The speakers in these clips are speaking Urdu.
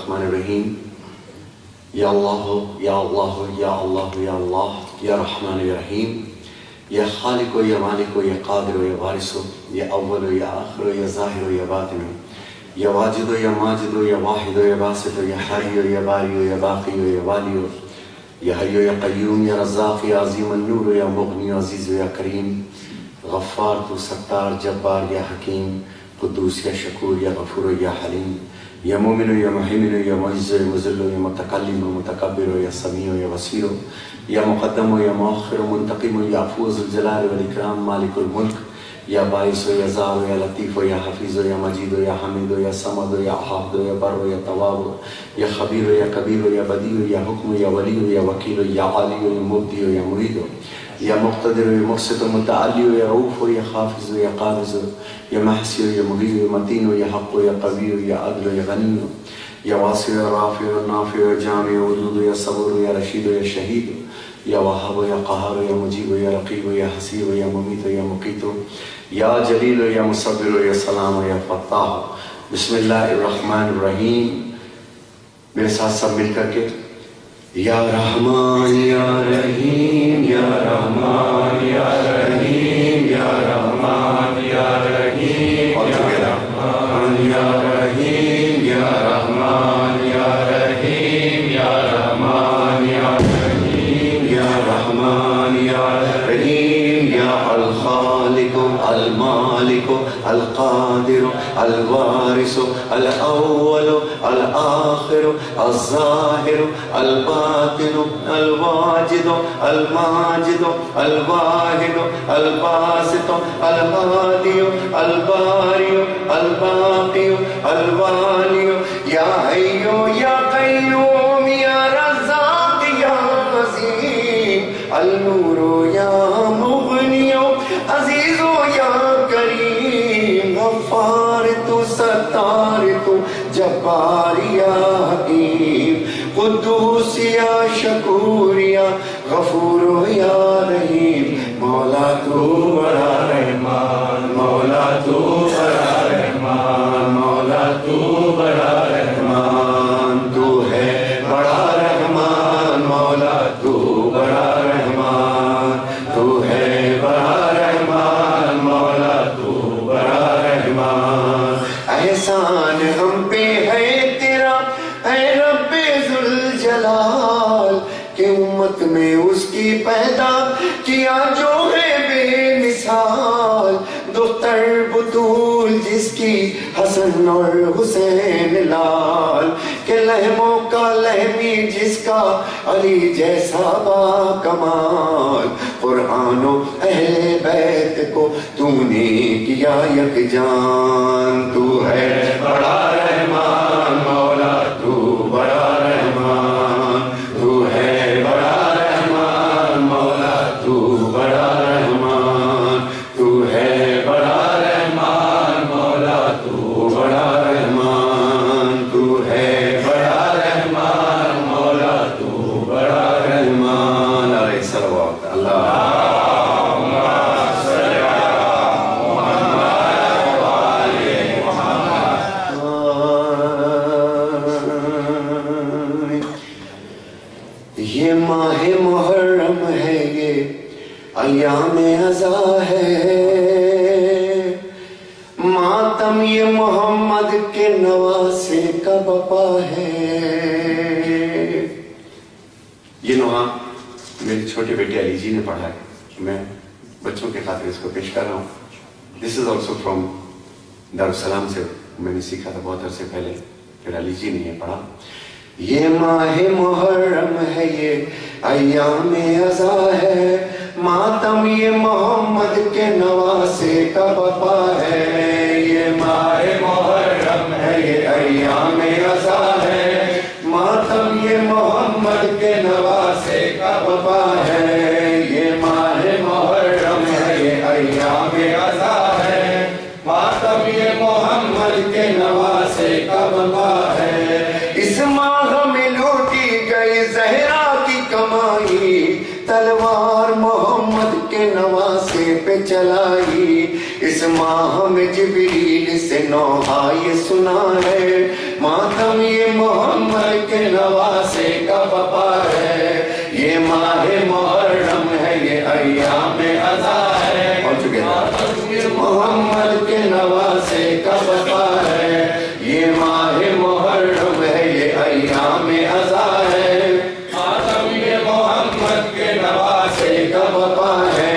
الرحمن الرحیم یا اللہ یا اللہ یا اللہ یا اللہ یا رحمان یا رحیم یا خالق و یا مالک و یا قادر و یا وارث و یا اول و یا آخر و یا ظاہر و یا باطن و یا واجد و یا ماجد و یا واحد و یا باسط و یا حی و یا باری و یا باقی و یا والی و یا حی و یا قیوم یا رزاق یا عظیم النور و یا مغنی و عزیز و یا کریم غفار تو ستار جبار یا حکیم قدوس یا شکور یا غفور و یا حلیم یا مومن و یا محمن و یا معز و یا مذل و یا متکلم و متکبر و یا سمیع و یا بصیر و یا مقدم و یا مؤخر و منتقم و یا عفو ذو الجلال والاکرام مالک الملک یا باعث و یا زار و یا لطیف و یا حفیظ و یا مجید و یا حمید و یا صمد و یا احد و یا بر و یا تواب و یا خبیر و یا کبیر و یا بدی و یا حکم و یا ولی و یا وکیل و یا عالی و یا مبدی و یا مرید و یا مقتدر و یا مقصد و متعالی و یا رؤوف و یا حافظ و یا قابض و یا محسی و یا مغیر و متین و یا حق و یا قوی و یا عدل و یا غنی و یا واسع و رافع و نافع و جامع و ودود و یا صبور و یا رشید و یا شہید یا وہاب و یا قہار و یا مجیب و یا رقیب و یا حسیب و یا ممیت و یا مقیت و یا جلیل و یا مصبر و یا سلام و یا فتاح. بسم اللہ الرحمن الرحیم. میرے ساتھ سب مل کر کے یا رحمان یا رحیم یا رحمان یا رحیم یا رحمان یا رحیم یا رحمان یا رحیم یا رحمان یا رحیم یا رحمان یا رحیم یا رحمان یا رحیم یا الخالق المالک القادر الوارث الاول الآخر الظاہر الباطن الواجد الماجد الواحد الباسط الهادي البارئ الباقي الوالي یا حی یا قیوم یا رزاق یا عظیم النور یا مغنی عزیز یا کریم غفار تو ستار تو جبار یا حکیم قدوس یا شکور یا غفور یا رحیم مولا تو بڑا رحمان مولا تو بڑا رحمان مولا تو بڑا رحمان تو ہے بڑا رحمان مولا تو بڑا رحمان تو ہے بڑا رحمان مولا تو بڑا رحمان. احسان ہم پہ ہے تیرا اے رب ذوالجلال کہ امت میں اس کی پیدا کیا جو ہے بے مثال دختر بطول جس کی حسن اور حسین لال کہ لہموں کا لہمی جس کا علی جیسا با کمال قرآن و اہل بیت کو تو نے کیا یکجان تو ہے بڑا رحمان مولا تو بڑا رحمان تو ہے بڑا رحمان مولا تو بڑا رحمان تو ہے بڑا رحمان مولا تو بڑا رحمان تو ہے بڑا رحمان مولا تو بڑا رحمان. علیہ الصلوات اللہ یہ ماہ محرم ہے یہ ایام ازا ہے ماتم یہ محمد کے نواسے کا بپا ہے. یہ نوحہ میری چھوٹے بیٹے علی جی نے پڑھا ہے. میں بچوں کے خاطر اس کو پیش کر رہا ہوں. دس از آلسو فرام دارالسلام سے میں نے سیکھا تھا بہت عرصے پہلے. پھر علی جی نے یہ پڑھا. یہ ماہ محرم ہے یہ ایام ازا ہے ماتم یہ محمد کے نواسے کا بپا ہے. یہ ماہ محرم ہے یہ ایام ازا ہے ماتم یہ محمد کے نواسے کا بپا ہے. یہ ماہ محرم ہے یہ ایام ازا ہے ماتم یہ محمد کے نواسے کا بپا ہے. اس ماہ میں لوٹی گئی زہرا کی کمائی تلوار محمد کے نواسے پہ چلائی. اس ماہ میں جبریل سے نوحہ یہ سنا ہے ماتم یہ محمد کے نواسے کا وفا ہے، یہ ماہ محرم ہے، یہ ایام عزا ہے، ماتم یہ محمد کے نواسے کا وفا ہے، یہ ماہ محرم ہے، یہ ایام عزا ہے، ماتم یہ محمد کے نواسے کا وفا ہے۔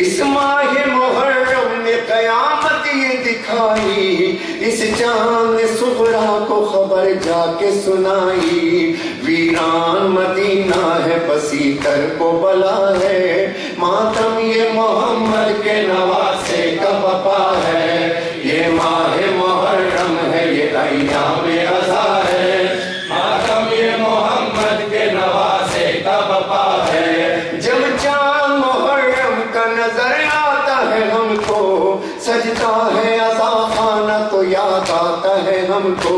اس ماہ محرم نے قیامت یہ دکھائی، اس چاند صغرا کو خبر جا کے سنائی، ویران مدینہ ہے بسی تر کو بلا ہے، ماتم یہ محمد کے نواسے کا وفا ہے، یہ ماہ محرم ہے، یہ ایام عزا ہے، ماتم یہ محمد کے نواسے کا وفا ہے۔ جب چاند محرم کا نظر آتا ہے ہم کو، سجدہ ہے عزا خانہ تو یاد آتا ہے ہم کو،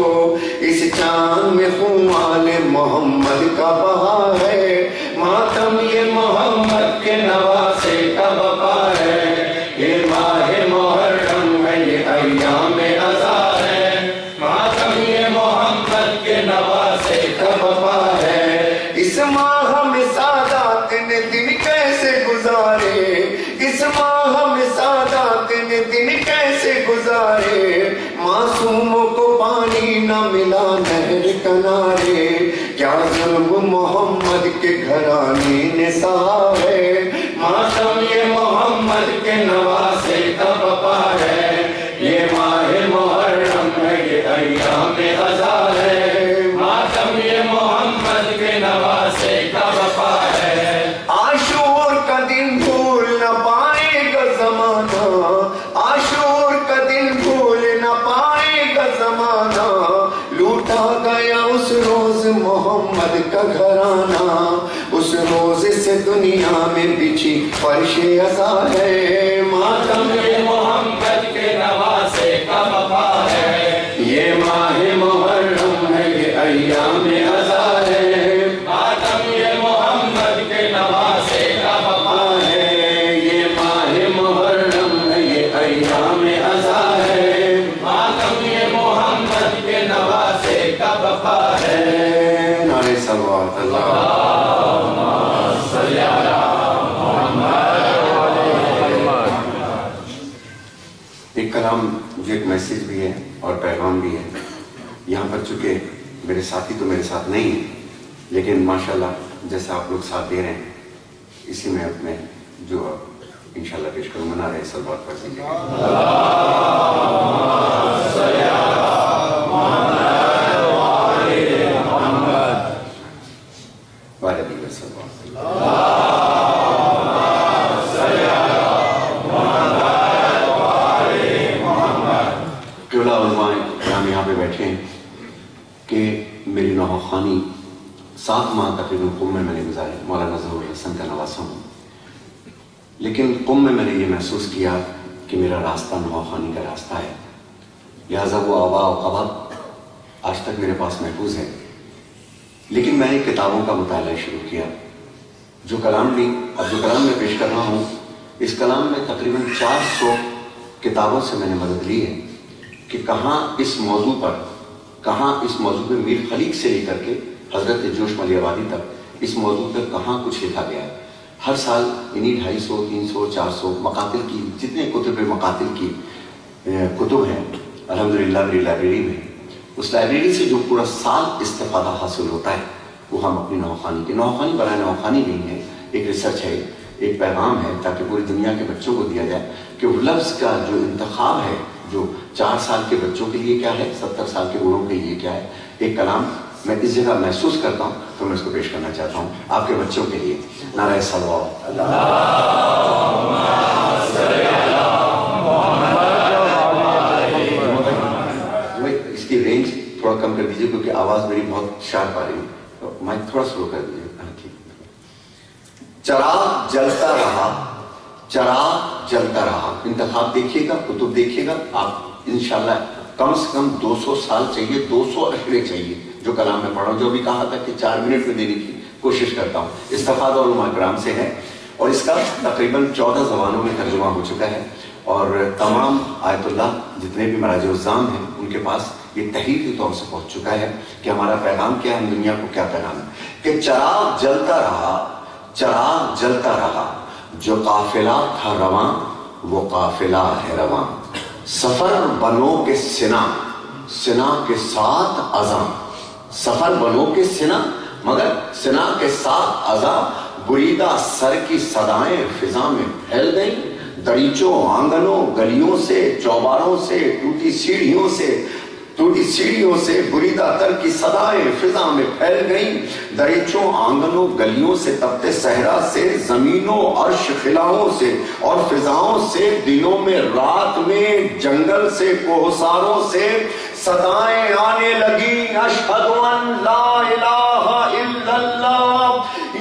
اس چاند میں خون آل محمد کا بہا ہے، ماتم یہ محمد کے نواسے کا وفا ہے، یہ ماہ محرم ہے، یہ ایام عزا ہے، ماتم یہ محمد کے نواسے کا وفا ہے۔ اس ماہ میں سادات نے دن کیسے گزارے، اس ماہ میں سادات نے دن کیسے گزارے، معصوموں کو پانی نہ ملا نہر کنارے، کیا ظلم محمد کے گھرانے نے سہا ہے، ماتم یہ محمد کے نواسے کا وفا ہے، یہ ماہ محرم ہے، یہ ایام عزا ہے، ماتم یہ محمد کے نواسے کا وفا ہے۔ عاشور کا دن بھول نہ پائے گا زمانہ، عاشور کا دن بھول نہ پائے گا زمانہ، لوٹا گیا اس روز محمد کا گھرانہ، اس روز سے دنیا میں بچھی فرش عزا ہے، ماتم یہ محمد کے نواسے کا وفا ہے، یہ ماہ محرم ہے، یہ ایام عزا ہے، ماتم یہ محمد کے نواسے کا وفا ہے، یہ ماہ محرم ہے، یہ ایام عزا ہے، ماتم یہ محمد کے نواسے کا وفا ہے۔ نعرہ صلوات اللہم صلی علی محمد۔ ایک کلام جو ایک میسیج بھی ہے اور پیغام بھی ہے، یہاں پر چونکہ میرے ساتھی تو میرے ساتھ نہیں ہیں، لیکن ماشاءاللہ جیسے آپ لوگ ساتھ دے رہے ہیں، اسی میں اپنے جو انشاءاللہ پیش کروں، منا رہے صلوات پڑھ دیجیے یہاں پہ بیٹھے ہیں کہ میری نوحانی 7 ماہ تقریباً قم میں نے گزارے، مولانا ظہور الحسن کا نواسا ہوں، لیکن قم میں نے یہ محسوس کیا کہ میرا راستہ نوحانی کا راستہ ہے، لہٰذا وہ آباء و قباب آج تک میرے پاس محفوظ ہے، لیکن میں نے کتابوں کا مطالعہ شروع کیا، جو کلام میں پیش کر رہا ہوں، اس کلام میں تقریباً 400 کتابوں سے میں نے مدد لی ہے کہ کہاں اس موضوع پہ میر خلیق سے لے کر کے حضرت جوش ملی آبادی تک اس موضوع پر کہاں کچھ لکھا گیا ہے۔ ہر سال انہی 250 300 400 مقاتل کی جتنے کتب مقاتل کی کتب ہیں الحمدللہ میری لائبریری میں، اس لائبریری سے جو پورا سال استفادہ حاصل ہوتا ہے وہ ہم اپنی نوحانی برائے نوحانی نہیں ہے، ایک ریسرچ ہے، ایک پیغام ہے، تاکہ پوری دنیا کے بچوں کو دیا جائے کہ وہ لفظ کا جو انتخاب ہے، جو 4 سال کے بچوں کے لیے کیا ہے، 70 سال کے بوڑھوں کے لیے کیا ہے، ایک کلام میں اس جگہ محسوس کرتا ہوں تو میں اس کو پیش کرنا چاہتا ہوں آپ کے بچوں کے لیے۔ نعرہ صلوات اللہم صلی علی محمد۔ اس کی رینج تھوڑا کم کر دیجئے کیونکہ آواز میری بہت شارپ آ رہی ہے، مائک تھوڑا سلو کر دیجئے۔ چراغ جلتا رہا، انتخاب دیکھیے گا، کتب دیکھیے گا، آپ انشاءاللہ کم سے کم 200 سال چاہیے، 200 اشرے چاہیے، جو کلام میں پڑھ رہا ہوں، جو بھی کہا تھا کہ 4 منٹ میں دینے کی کوشش کرتا ہوں، استفادہ علماء کرام سے ہے، اور اس کا تقریباً 14 زبانوں میں ترجمہ ہو چکا ہے، اور تمام آیت اللہ جتنے بھی مراجع الزام ہیں ان کے پاس یہ تحریری طور سے پہنچ چکا ہے کہ ہمارا پیغام کیا ہے، ہم دنیا کو کیا پیغام ہے کہ چراغ جلتا رہا، چراغ جلتا رہا، جو قافلہ تھا رواں وہ قافلہ ہے رواں، سفر بنو کے سنا، سنا کے ساتھ اذاں، سفر بنو کے سنا مگر سنا کے ساتھ اذاں، بریدہ سر کی صدائیں فضا میں پھیل گئیں، دریچوں آنگنوں گلیوں سے چوباروں سے ٹوٹی سیڑھیوں سے بریدہ تر کی صدائیں فضا میں پھیل گئیں، دریچوں آنگنوں گلیوں سے تپتے صحرا سے زمینوں عرش خلاؤں سے اور فضاؤں سے، دنوں میں رات میں جنگل سے کوہساروں سے صدائیں آنے لگی، اشہد ان لا الہ الا اللہ،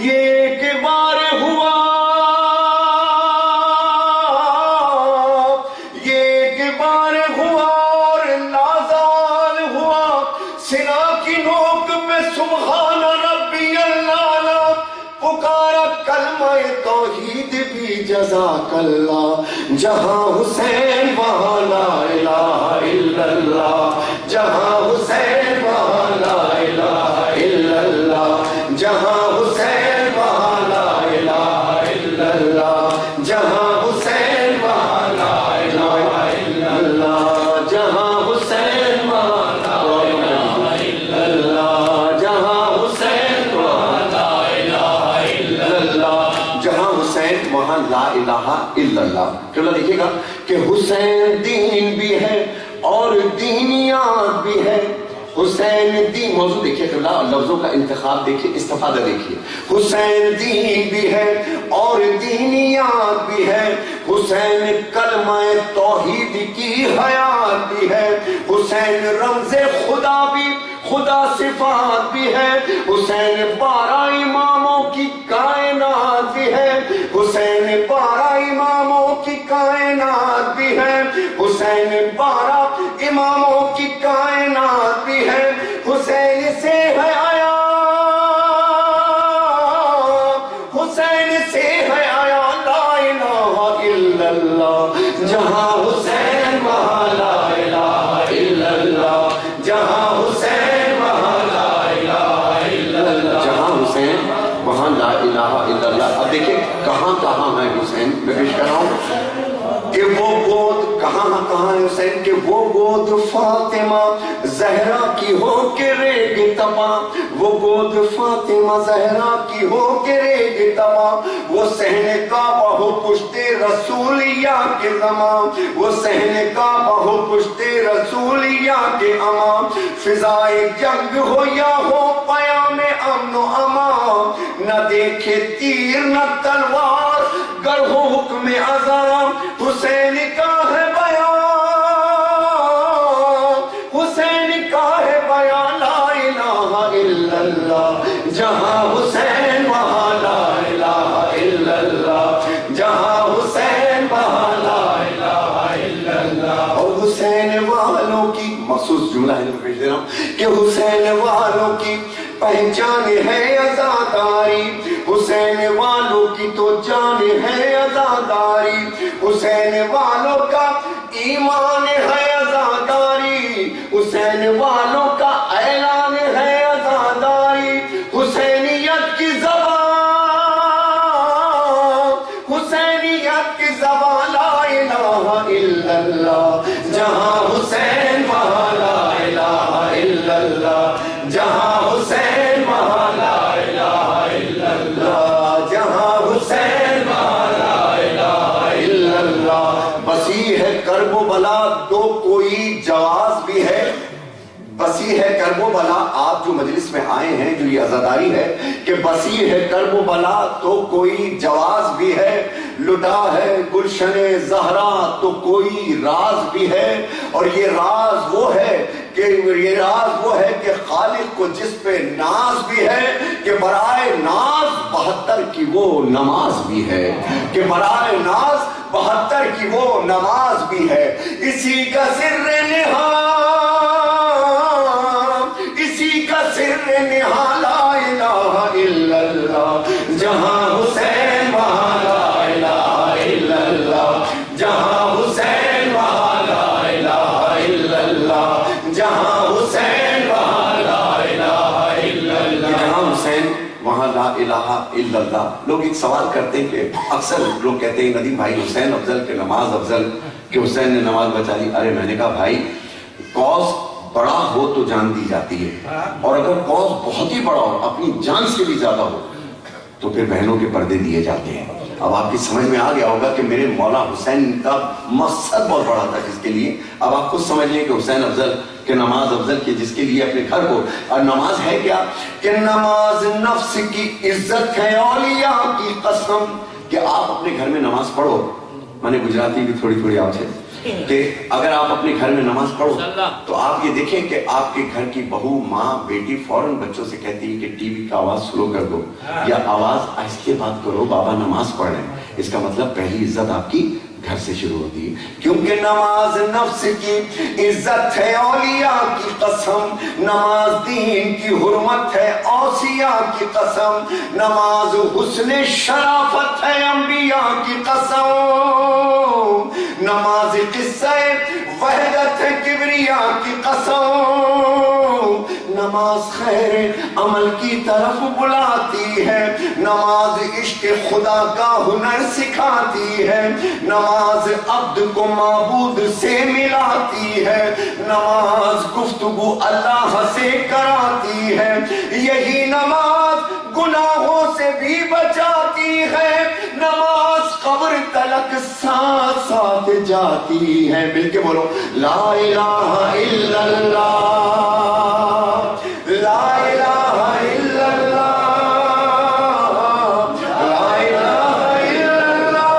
یہ ایک بار ہوا، یہ ایک بار ہوا اور نازال ہوا، سنا کی نوک پہ سبحان ربی اللہ، پکارا کلمہ توحید بھی جزاک اللہ، جہاں حسین وہاں لا الہ الا اللہ، جہاں حسین وہاں لا الہ الا اللہ، جہاں حسین وہاں لا الہ الا اللہ، جہاں حسین وہاں لا الہ الا اللہ، جہاں حسین وہاں لا الہ الا اللہ، جہاں حسین وہاں لا الہ الا اللہ، جہاں حسین وہاں لا الہ الا اللہ۔ کہ اللہ دیکھیے گا کہ حسین دین بھی ہے اور دینیات بھی ہے، حسین دین، موضوع دیکھیے کہ اللہ لفظوں کا انتخاب دیکھیے، استفادہ دیکھیے، حسین دین بھی ہے اور دینیات بھی ہے، حسین کلمہ توحید کی حیات بھی ہے، حسین رمز خدا بھی، خدا صفات بھی ہے، حسین 12 اماموں کی کائنات بھی ہے، حسین 12 اماموں کی کائنات بھی ہے، حسین 12 اماموں کی کائنات بھی ہے، حسین سے ہے آیا، حسین سے ہے آیا لا الہ الا اللہ، جہاں حسین وہاں لا الہ الا اللہ، جہاں حسین وہاں لا الہ الا اللہ، جہاں حسین وہاں لا الہ الا اللہ۔ اب دیکھیں کہاں کہاں ہے حسین، میں پیش کر رہا ہوں کہ وہ گود کہاں ہے حسین، کہ وہ گود فاطمہ زہرا کی ہو کے ریگ تپا، وہ گود فاطمہ زہرا کی ہو کے ریگ تپا، وہ صحن کعبہ ہو پشت رسولیہ کے زمان، وہ صحن کعبہ ہو پشت رسولیہ کے امام، فضائے جنگ ہو یا ہو پیام امن و امان، نہ دیکھے تیر نہ تلوار گر ہو حکم اعظم، حسین کا ہے بیان، حسین کا ہے بیان لا الہ الا اللہ، جہاں حسین وہاں لا الہ الا اللہ، جہاں حسین وہاں لا الہ الا اللہ۔ اور حسین والوں کی مخصوص جملہ ہے جو پیش دے رہا ہوں کہ حسین والوں کی پہچان ہے عزاداری، حسین والوں کی تو جان ہے عزاداری، حسین والوں کا ایمان ہے عزاداری، حسین والوں کا اعلان ہے عزاداری، حسینیت کی زبان، حسینیت کی زبان لا الہ الا اللہ، جہاں حسین وہاں لا الہ الا اللہ، جہاں حسین وہاں لا الہ الا اللہ، جہاں حسین وہاں لا الہ الا اللہ۔ بسی ہے کرب و بلا تو کوئی جواز بھی ہے، بسی ہے کرب و بلا، آپ جو مجلس میں آئے ہیں جو یہ عزاداری ہے کہ بسی ہے کرب و بلا تو کوئی جواز بھی ہے، لٹا ہے گلشن زہرا تو کوئی راز بھی ہے، اور یہ راز وہ ہے کہ خالق کو جس پہ ناز بھی ہے کہ برائے ناز 72 کی وہ نماز بھی ہے، کہ برائے ناز 72 کی وہ نماز بھی ہے، اسی کا سر نہا، اسی کا سر نہا لا الہ الا اللہ، جہاں حسین وہاں لا الہ الا اللہ، جہاں حسین وہاں لا الہ الا اللہ، جہاں الہ الا اللہ. لوگ ایک سوال کرتے ہیں کہ اکثر لوگ کہتے ہیں ندیم بھائی حسین افضل کہ نماز افضل کہ حسین نے نماز بچا لی. ارے میں نے کہا بھائی کاز بڑا ہو تو جان دی جاتی ہے، اور اگر کاز بہت ہی بڑا ہو اپنی جان سے بھی زیادہ ہو تو پھر بہنوں کے پردے دیے جاتے ہیں. اب آپ کی سمجھ میں آ گیا ہوگا کہ میرے مولا حسین کا مقصد بہت بڑا تھا جس کے لیے. اب آپ خود سمجھ لیں کہ حسین افضل کہ نماز افضل کی جس کے لیے اپنے گھر کو. اور نماز ہے کیا کہ نماز نفس کی عزت ہے اولیاء کی قسم کہ آپ اپنے گھر میں نماز پڑھو. میں نے گجراتی بھی تھوڑی تھوڑی آپ سے کہ اگر آپ اپنے گھر میں نماز پڑھو تو آپ یہ دیکھیں کہ آپ کے گھر کی بہو ماں بیٹی فوراً بچوں سے کہتی ہے کہ ٹی وی کا آواز سلو کر دو یا آواز آہستہ بات کرو، بابا نماز پڑھ رہے ہیں. اس کا مطلب پہلی عزت آپ کی گھر سے شروع ہوتی ہے، کیونکہ نماز نفس کی عزت ہے اولیاء کی قسم، نماز دین کی حرمت ہے اوصیاء کی قسم، نماز حسن شرافت ہے انبیاء کی قسم، نماز قصہ وحدت ہے کبریاء کی قسم، نماز خیر عمل کی طرف بلاتی ہے، نماز عشق خدا کا ہنر سکھاتی ہے، نماز عبد کو معبود سے ملاتی ہے، نماز گفتگو اللہ سے کراتی ہے، یہی نماز گناہوں سے بھی بچاتی ہے، نماز قبر تلک ساتھ ساتھ جاتی ہے. مل کے بولو لا الہ الا اللہ، لا الہ الا اللہ، لا الہ الا اللہ.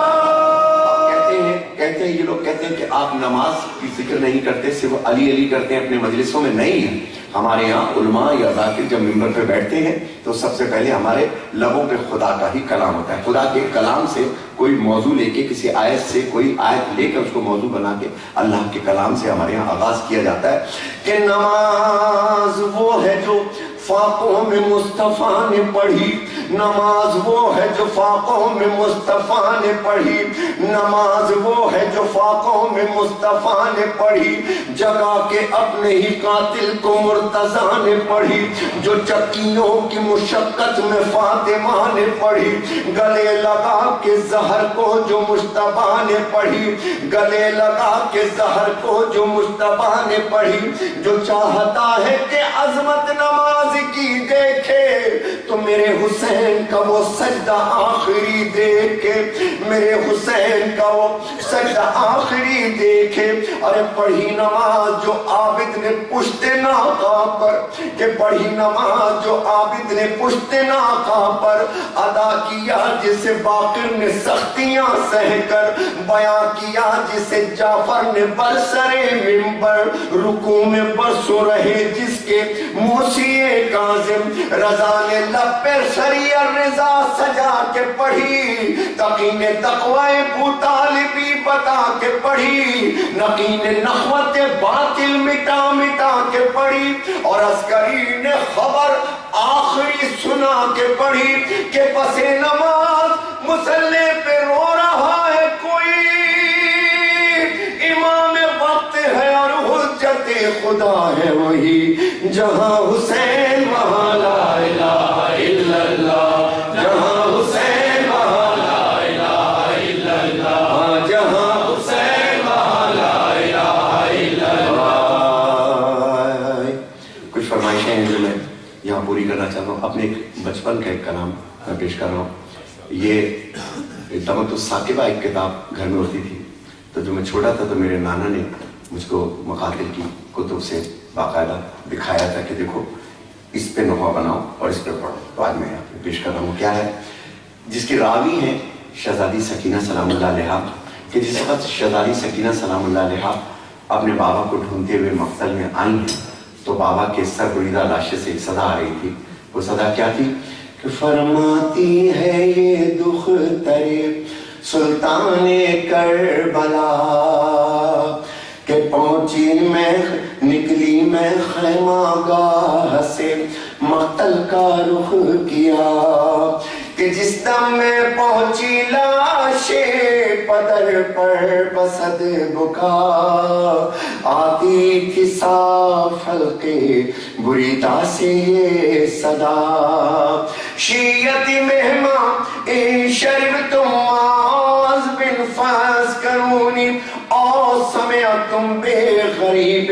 کہتے ہیں یہ لوگ کہتے ہیں کہ آپ نماز کی ذکر نہیں کرتے، صرف علی علی کرتے ہیں اپنے مجلسوں میں. نہیں ہے، ہمارے یہاں علماء یا ذاکر جب ممبر پہ بیٹھتے ہیں تو سب سے پہلے ہمارے لبوں پہ خدا کا ہی کلام ہوتا ہے. خدا کے کلام سے کوئی موضوع لے کے کسی آیت سے کوئی آیت لے کر اس کو موضوع بنا کے اللہ کے کلام سے ہمارے یہاں آغاز کیا جاتا ہے کہ نماز وہ ہے جو فاقوں میں مصطفیٰ نے پڑھی، نماز وہ ہے جو فاقوں میں مصطفیٰ نے پڑھی، نماز وہ ہے جو فاقوں میں مصطفیٰ نے پڑھی، جگہ کے اپنے ہی قاتل کو مرتضیٰ نے پڑھی، جو چکیوں کی مشقت میں فاطمہ نے پڑھی، گلے لگا کے زہر کو جو مجتبیٰ نے پڑھی، گلے لگا کے زہر کو جو مجتبیٰ نے پڑھی. جو چاہتا ہے کہ عظمت نماز کی دیکھے تو میرے حسین کا وہ سجدہ آخری دیکھے، میرے حسین کا وہ سجدہ آخری دیکھے. ارے پڑھی نماز جو عابد نے پشت ناقہ پر، کہ پڑھی نماز جو عابد نے پشت ناقہ پر ادا کیا، جسے باقر نے سختیاں سہ کر بیاں کیا، جسے جعفر نے برسر منبر رکوع میں برسوں رہے، جس کے موسیے کاظم رضا نے لب پر سری الرضا سجا کے پڑھی، تقی نے تقوی ابو طالبی بتا کے پڑھی، نقی نے نخوت باطل مٹا مٹا کے پڑھی، اور عسکری نے خبر آخری سنا کے پڑھی کہ پس نماز مصلی پہ رو رہا ہے کوئی، امام وقت ہے اور حجت خدا ہے وہی، جہاں حسین وہاں لا الہ الا اللہ، جہاں حسین وہاں لا الہ الا اللہ، جہاں حسین وہاں لا الہ الا اللہ. کچھ فرمائشیں ہیں جو میں یہاں پوری کرنا چاہتا ہوں. اپنے بچپن کا ایک کلام میں پیش کر رہا ہوں. یہ تمت الثاقبہ ایک کتاب گھر میں ہوتی تھی، تو جو میں چھوٹا تھا تو میرے نانا نے مجھ کو مقاتل کی کتب سے باقاعدہ دکھایا تھا کہ دیکھو اس پہ نوحہ بناؤ اور اس پہ پڑھو. تو آج میں آپ کو پیش کر رہا ہوں کیا ہے، جس کی راوی ہیں شہزادی سکینہ سلام اللہ علیہا، کہ جس وقت شہزادی سکینہ سلام اللہ علیہا اپنے بابا کو ڈھونڈتے ہوئے مقتل میں آئی ہیں تو بابا کے سر بریدہ لاشے سے ایک صدا آ رہی تھی. وہ صدا کیا تھی کہ فرماتی ہے یہ دختر سلطان کربلا کہ پہنچی میں نکلی میں خیمہ گاہ سے مقتل کا رخ کیا، کہ کہ جس دم میں پہنچی لاش پدر پر بسد بکا آتی تھی صاف حلقے بریدہ سے یہ صدا شیعتی مہمان ان شربتم معاذ بن فاز کرونی او سمعتم بے غریب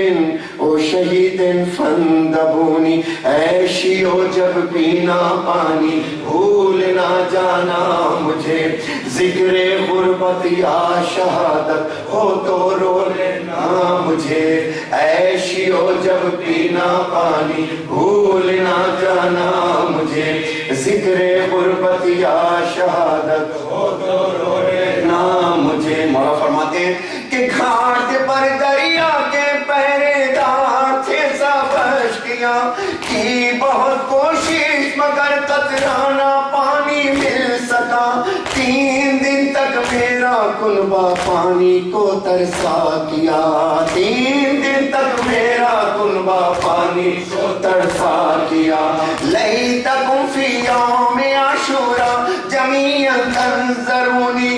او شہید فندبونی اے شیعو جب پینا پانی بھول نہ جانا مجھے ذکر غربت یا شہادت ہو تو رو لینا مجھے اے شیعو جب پینا پانی بھول نہ جانا مجھے ذکر غربت یا شہادت ہو تو رو لینا مجھے مولا فرماتے ہیں کہ گھاٹ پر دریا کے پہرے دار تھے سب اشکیاں کی بہت کوشش مگر قطرانہ پانی مل سکا 3 دن تک میرا کنبہ پانی کو ترسا کیا 3 دن تک میرا کنبہ پانی کو ترسا کیا لیتکم فی یوم عاشورا جمیعا تنظرونی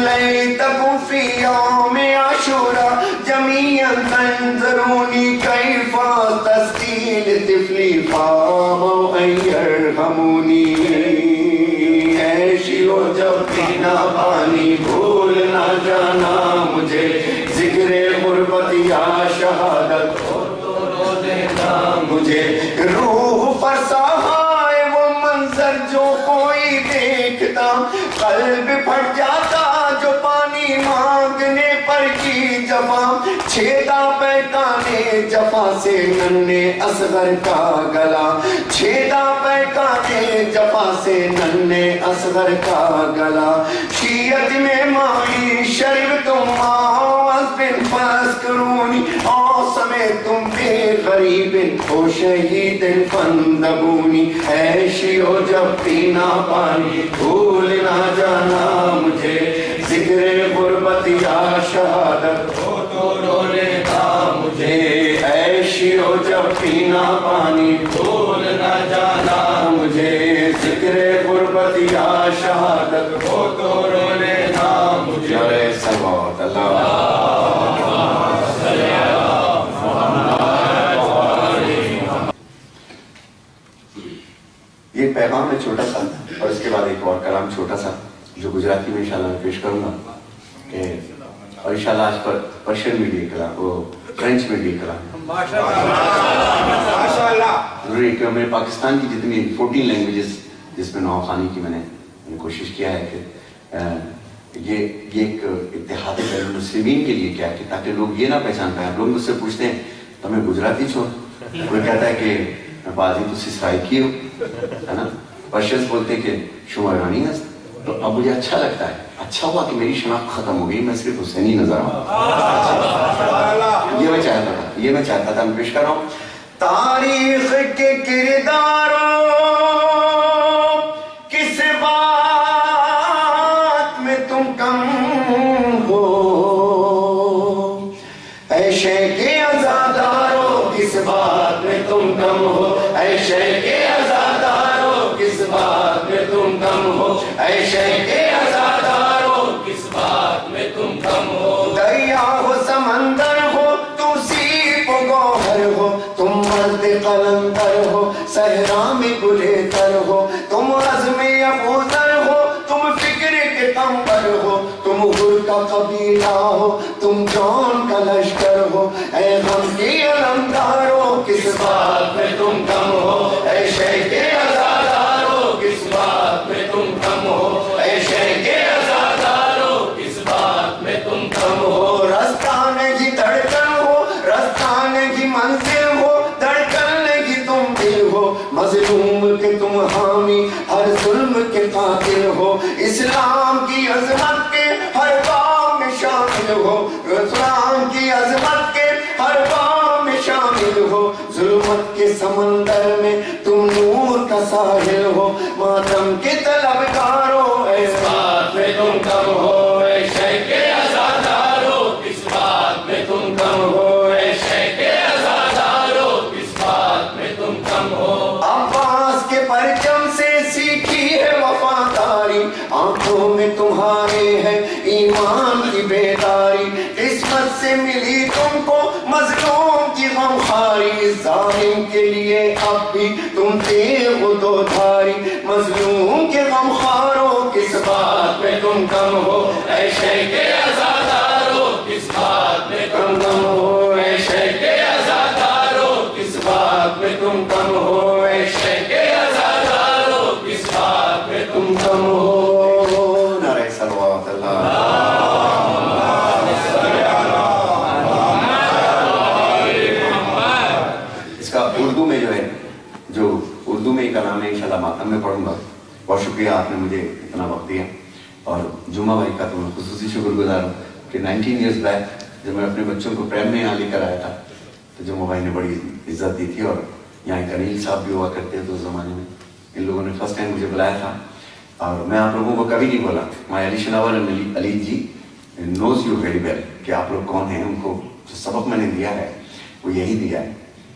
لیتکم فی یوم عاشورا جمیعا تنظرونی کیف تسقیل طفلی فامو ان یرحمونی اے شیعو جب پینا پانی بھول نہ جانا مجھے ذکر غربت یا شہادت ہو تو رو دینا مجھے روح فرسا ہے وہ منظر جو کوئی دیکھتا قلب پھٹ جاتا جو پانی مانگنے پر کی جفا چھیدا پیکانے جفا سے ننھے اصغر کا گلا چھیدا پیکانے جفا سے ننھے اصغر کا گلا شیعت میں مائی شربتم معاذ بن فاسکرونی او سمیتم بے غریب او شہید فندبونی اے شیعو جب پینا پانی بھول نہ جانا مجھے ذکر غربت یا شہادت ہو تو رو لینا مجھے اے شیعو جب پینا پانی بھول نہ جانا مجھے ذکر غربت یا شہادت ہو تو رو لینا مجھے صلوات اللہ یہ پیغام ہے چھوٹا سا اور اس کے بعد ایک اور کلام چھوٹا سا جو گجراتی میں انشاءاللہ میں پیش کروں گا کہ اور انشاءاللہ آج پر پرشین میں بھی کلام وہ فرینچ میں بھی کلام ضروری ہے کہ میرے پاکستان کی جتنی 14 لینگویجز جس میں نوخانی کی میں نے کوشش کیا ہے کہ یہ ایک اتحاد بین المسلمین کے لیے کیا ہے کہ تاکہ لوگ یہ نہ پہچان پائیں لوگ مجھ سے پوچھتے ہیں تو میں گجراتی چھو کوئی کہتا ہے کہ میں بازی تو سرائکی ہوں ہے نا پرشینز بولتے ہیں کہ شما ایرانی ہست تو اب مجھے اچھا لگتا ہے اچھا ہوا کہ میری شناخت ختم ہو گئی میں صرف حسینی نظر آؤں یہ میں چاہتا تھا میں پیش کر رہا ہوں تاریخ کے کرداروں کس بات میں تم کم ہو اے شے کے عزاداروں کس بات میں تم کم ہو اے شے کے عزاداروں کس بات میں تم کم ہو اے شے کے عزاداروں کس بات میں تم کم ہو دریا ہو سمندر ہو تم سیپ و گوہر ہو تم مرد قلندر ہو صحرا میں گلے تر ہو تم عزم ابوذر ہو تم فکر کے قمبر ہو تم غر کا قبیلہ ہو تم جون کا لشکر ہو اے غم کی علمداروں کس بات میں تم کم ہو اے شے کے عزاداروں کس بات میں تم کم ہو اے شے کے عزاداروں کس بات میں تم کم ہو رستانے کی دھڑکن ہو رستانے کی منزل ہو دھڑکن کی تم دل ہو مظلوم کے تم حامی ہر ظلم کے قاتل ہو اسلام کی عظمت کے ہر کام میں شامل ہو اسلام کی عظمت کے ہر کام میں شامل ہو ظلمت کے سمندر میں تم نور کا ساحل ہو ماتم کے طلبگاروں اس بات میں تم کم ہو اے شے کے عزاداروں کس بات میں تم کم ہو اے شے کے عزاداروں کس بات میں تم کم ہو عباس کے پرچم سے سیکھی رحمت سے ملی تم کو مظلوم کی غمخواری ظالم کے لیے اب بھی تم تیغ دو دھاری مظلوم کے غمخواروں کس بات میں تم کم ہو اے شیخ عزادارو کس بات میں تم کم ہو اے شیخ عزادارو کس بات میں تم کم ہو اے شیخ عزادارو کس بات میں تم کم ہو نعرہ صلوات اللہ اردو میں جو ہے جو اردو میں ایک کلام ہے انشاءاللہ ماتم میں پڑھوں گا. بہت شکریہ آپ نے مجھے اتنا وقت دیا اور جمعہ بھائی کا تو میں خصوصی شکر گزار ہوں کہ 19 ایئرز بیک جب میں اپنے بچوں کو پریم میں یہاں لے کر آیا تھا تو جمعہ بھائی نے بڑی عزت دی تھی اور یہاں ایک انیل صاحب بھی ہوا کرتے تھے اس زمانے میں. ان لوگوں نے فرسٹ ٹائم مجھے بلایا تھا اور میں آپ لوگوں کو کبھی نہیں بولا مائی علی شناور علی جی نوز یو ویری ویل کہ آپ لوگ کون ہیں. ان کو جو سبق میں نے دیا ہے وہ یہی دیا ہے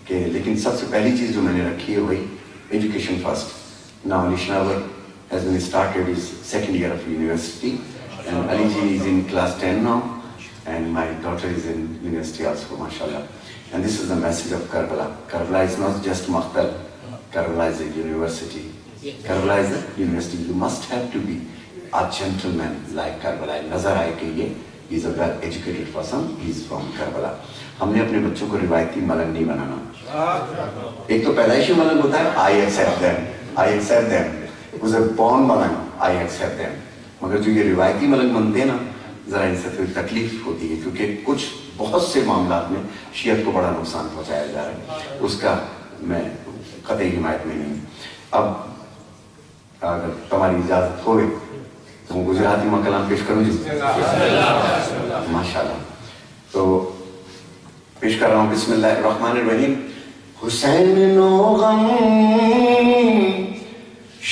کہ لیکن سب سے پہلی چیز جو میں نے رکھی ہے وہی education first. Now Ali Shnawar has been started his second year of university and Ali ji is in class 10 now and my daughter is in university also, mashallah. And this is the message of Karbala. Karbala is not just Maqtal, Karbala is a university. Karbala is a university. You must have to be a gentleman like Karbala. Nazar aaye کہ یہ he is a well educated person, he is from Karbala. ہم نے اپنے بچوں کو روایتی ملنگ نہیں بنانا. ایک تو پیدائشی ملنگ ہوتا ہے I accept them, I accept them. was a born ملنگ I accept them. مگر جو یہ روایتی ملنگ بنتے ہیں نا ذرا ان سے تھوڑی تکلیف ہوتی ہے کیونکہ کچھ بہت سے معاملات میں شیعت کو بڑا نقصان پہنچایا جا رہا ہے. اس کا میں قطعی حمایت میں نہیں. اب اگر تمہاری اجازت ہوئے تو میں گجراتی میں کلام پیش کروں جی ماشاءاللہ. تو پیش کر رہا ہوں بسم اللہ الرحمن الرحیم. حسین نو غم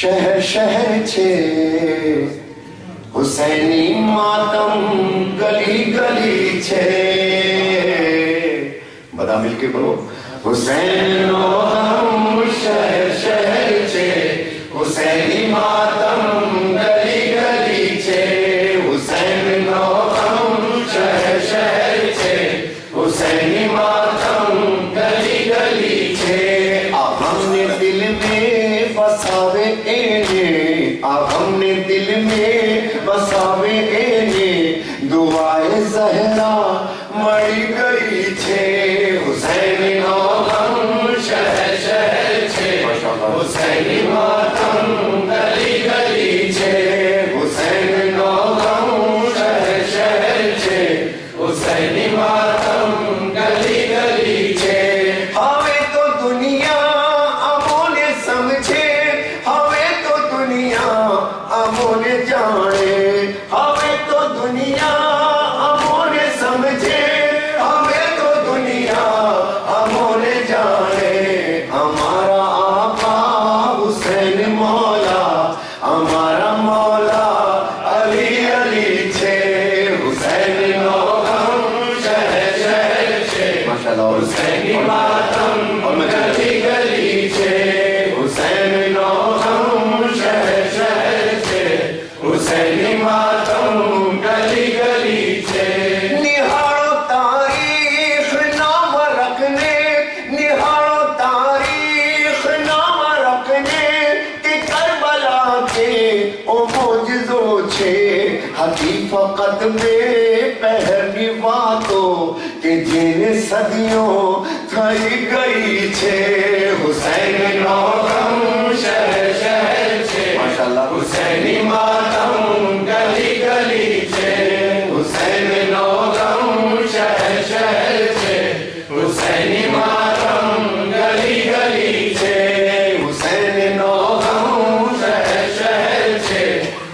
شہر شہر چھے حسینی ماتم گلی گلی چھے. بدا مل کے بولو حسین نو غم شہر شہر چھے حسینی ماتم گلی گلی چھے. حسین نو غم شہر شہر چھے حسینی ماتم گلی گلی چھے. اب ہم نے دل میں بساوے اینے اب ہم نے دل میں بساوے اینے دعائے زہرا مڑی گئی چھے. حسین نو غم شہر شہر چھے حسینی ماتم گلی گلی چھے. حسین نو غم شہر شہر چھے حسینی ماتم گلی گلی چھے. ہمیں تو دنیا امون سمجھے ہمیں تو دنیا امون جانے ہمیں تو دنیا امون سمجھے ہمیں تو دنیا امون جانے. ہمارا آقا حسین مولا ہمارا مولا علی علی چھے. حسین نو غم شہر شہر چھے حسینی ماتم گلی گلی چھے. حسین نو غم شہر شہر چھے حسینی ماتم گلی گلی چھے. نہاڑو تاریخ نام رکھنے نہاڑو تاریخ نام رکھنے کہ کربلا کے او معجزوں چھے. حقی فقط میں پہلی باتوں کہ جن صدیوں تھئی گئی چھے. حسین نو غم شہر شہر چھے حسینی ماتم گلی گلی چھے. حسین نو غم شہر شہر چھے حسینی ماتم گلی گلی چھے. حسین نو غم شہر شہر چھے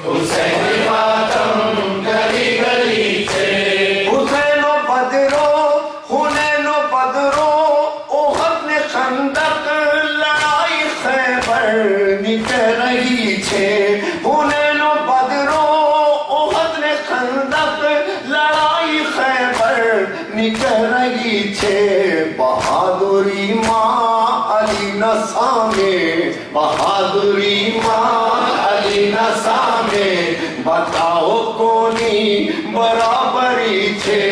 حسینی ماتم گلی گلی چھے. حسین و بدرو حنین و بدرو احد نے خندق لڑائی خیبر نکل رہی چھے. حنین و بدرو احد نے خندق لڑائی خیبر نکل رہی چھے. بہادری ماں علی نسامے بہادری ماں علی نسامے بتاؤ کونی برابری چھے.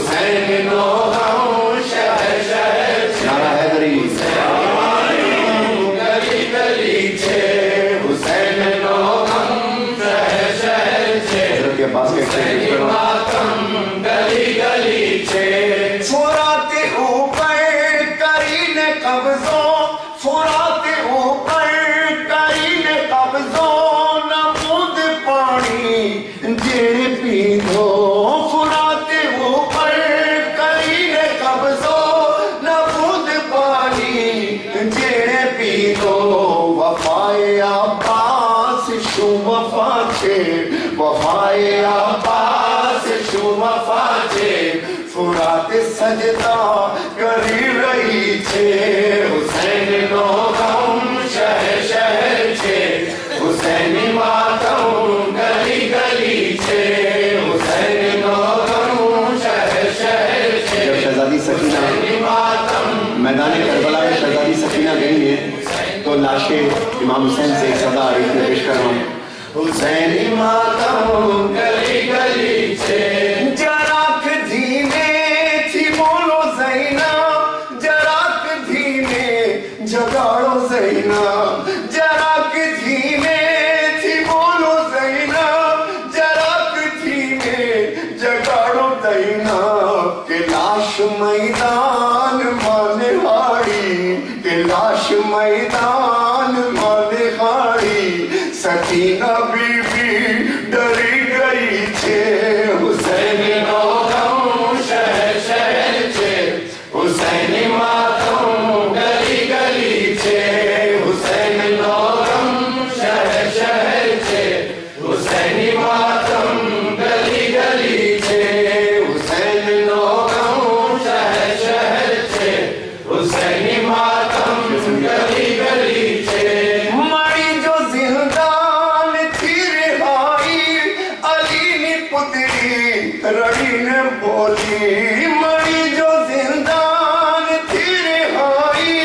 حسین نو غم شہر شہر چھے نعرہ حیدری گلی گلی چھے حسین نو غم شہر شہر چھے حضرت عباس کے حسین ماتم گلی گلی چھے فرات اوپر کرین قبضوں فرات اوپر کرین قبضوں نمود پانی جیڑے پیندو فرات اوپر کرین قبضوں نمود پانی جیڑے پیندو وفائے عباس شو وفا چھے وفائے عباس شو وفا چھے فرات سجدہ کری رہی چھے حسین نو غم شہر شہر چھے حسین ماتم گلی گلی چھے حسین نو غم شہر شہر چھے جب شہزادی سکینہ حسین ماتم میدان کربلا میں شہزادی سکینہ گئی ہے تو لاشیں امام حسین سے ایک صدا آ رہی تھی پیش کر رہا ہوں حسین ماتم گلی گلی چھے جراک دھیمے تھی بولو زینب جراک دھیمے جگاڑو زینب جراک دھیمے تھی بولو زینب جراک دھیمے جگاڑو زینب کہ لاش میدان مانے ہاڑی کہ لاش میدان مانے ہاڑی سکینہ بی بی ڈری گئی چھے حسین نو غم شہر شہر چھے حسین ماتم گلی گلی چھے حسین نو غم شہر شہر چھے حسین ماتم گلی گلی چھے حسین نو غم شہر شہر چھے حسین ماتم گلی گلی چھے ماری جو زندان تھی رہائی علی نے پتری رڑی نے بولی ماری جو زندان تھی رہائی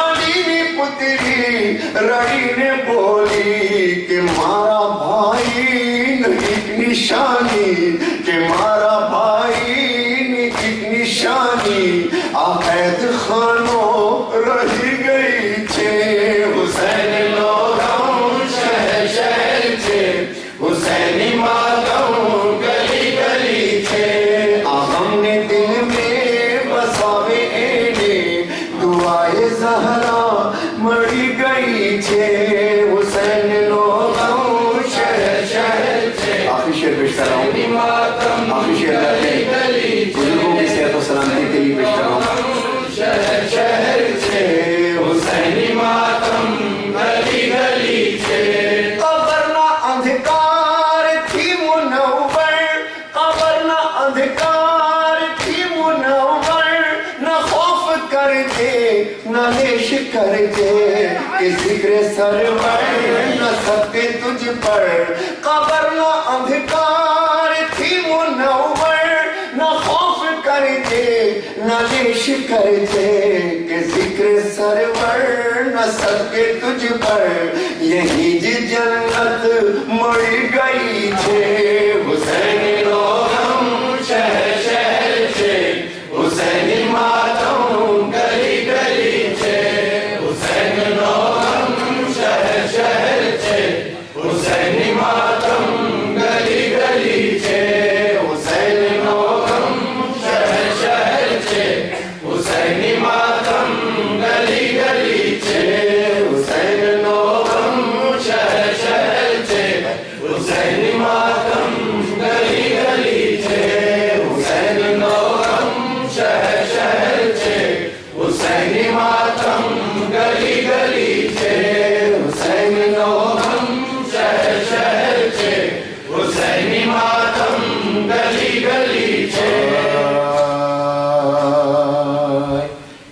علی نے پتری رڑی نے بولی کہ مارا بھائی نے ایک نشانی کہ مارا بھائی نے ایک نشانی آقید خانوں رہی گئی چھے حسین نو غم شہر شہر چھے حسین ماتم گلی گلی چھے آغم نے دل میں بساوے اینے دعائے زہرا مڑی گئی چھے حسین نو غم شہر شہر چھے آخری شعر پیش کر رہا ہوں آخری شعر کرتے بزرگوں کی صحت و سلامتی کے لیے پیش کر رہا ہوں شہر شہر چھے حسین ماتم گلی گلی چھے قبر نہ اندھکار تھی منور قبر نہ اندھکار تھی منور نہ خوف کر دے نہ لیش کر دے کہ ذکر سرور نہ سکتے تجھ پر قبر نہ اندھکار تھی منور نہ خوف کر دے نہ لیش کر دے کہ ذکر سرور نہ سکے تجھ پر یہی جنت مڑ گئی چھے حسین نو غم شہر شہر چھے حسین ماتم گلی گلی چھے حسین نو غم شہر شہر چھے حسین ماتم گلی گلی چھے حسین نو غم شہر شہر چھے حسین ماتم گلی گلی چھے حسین نو غم شہر شہر چھے حسین ماتم گلی گلی چھے حسین نو غم شہر شہر چھے حسین ماتم گلی گلی چھے حسین نو غم شہر شہر چھے حسین ماتم گلی گلی چھے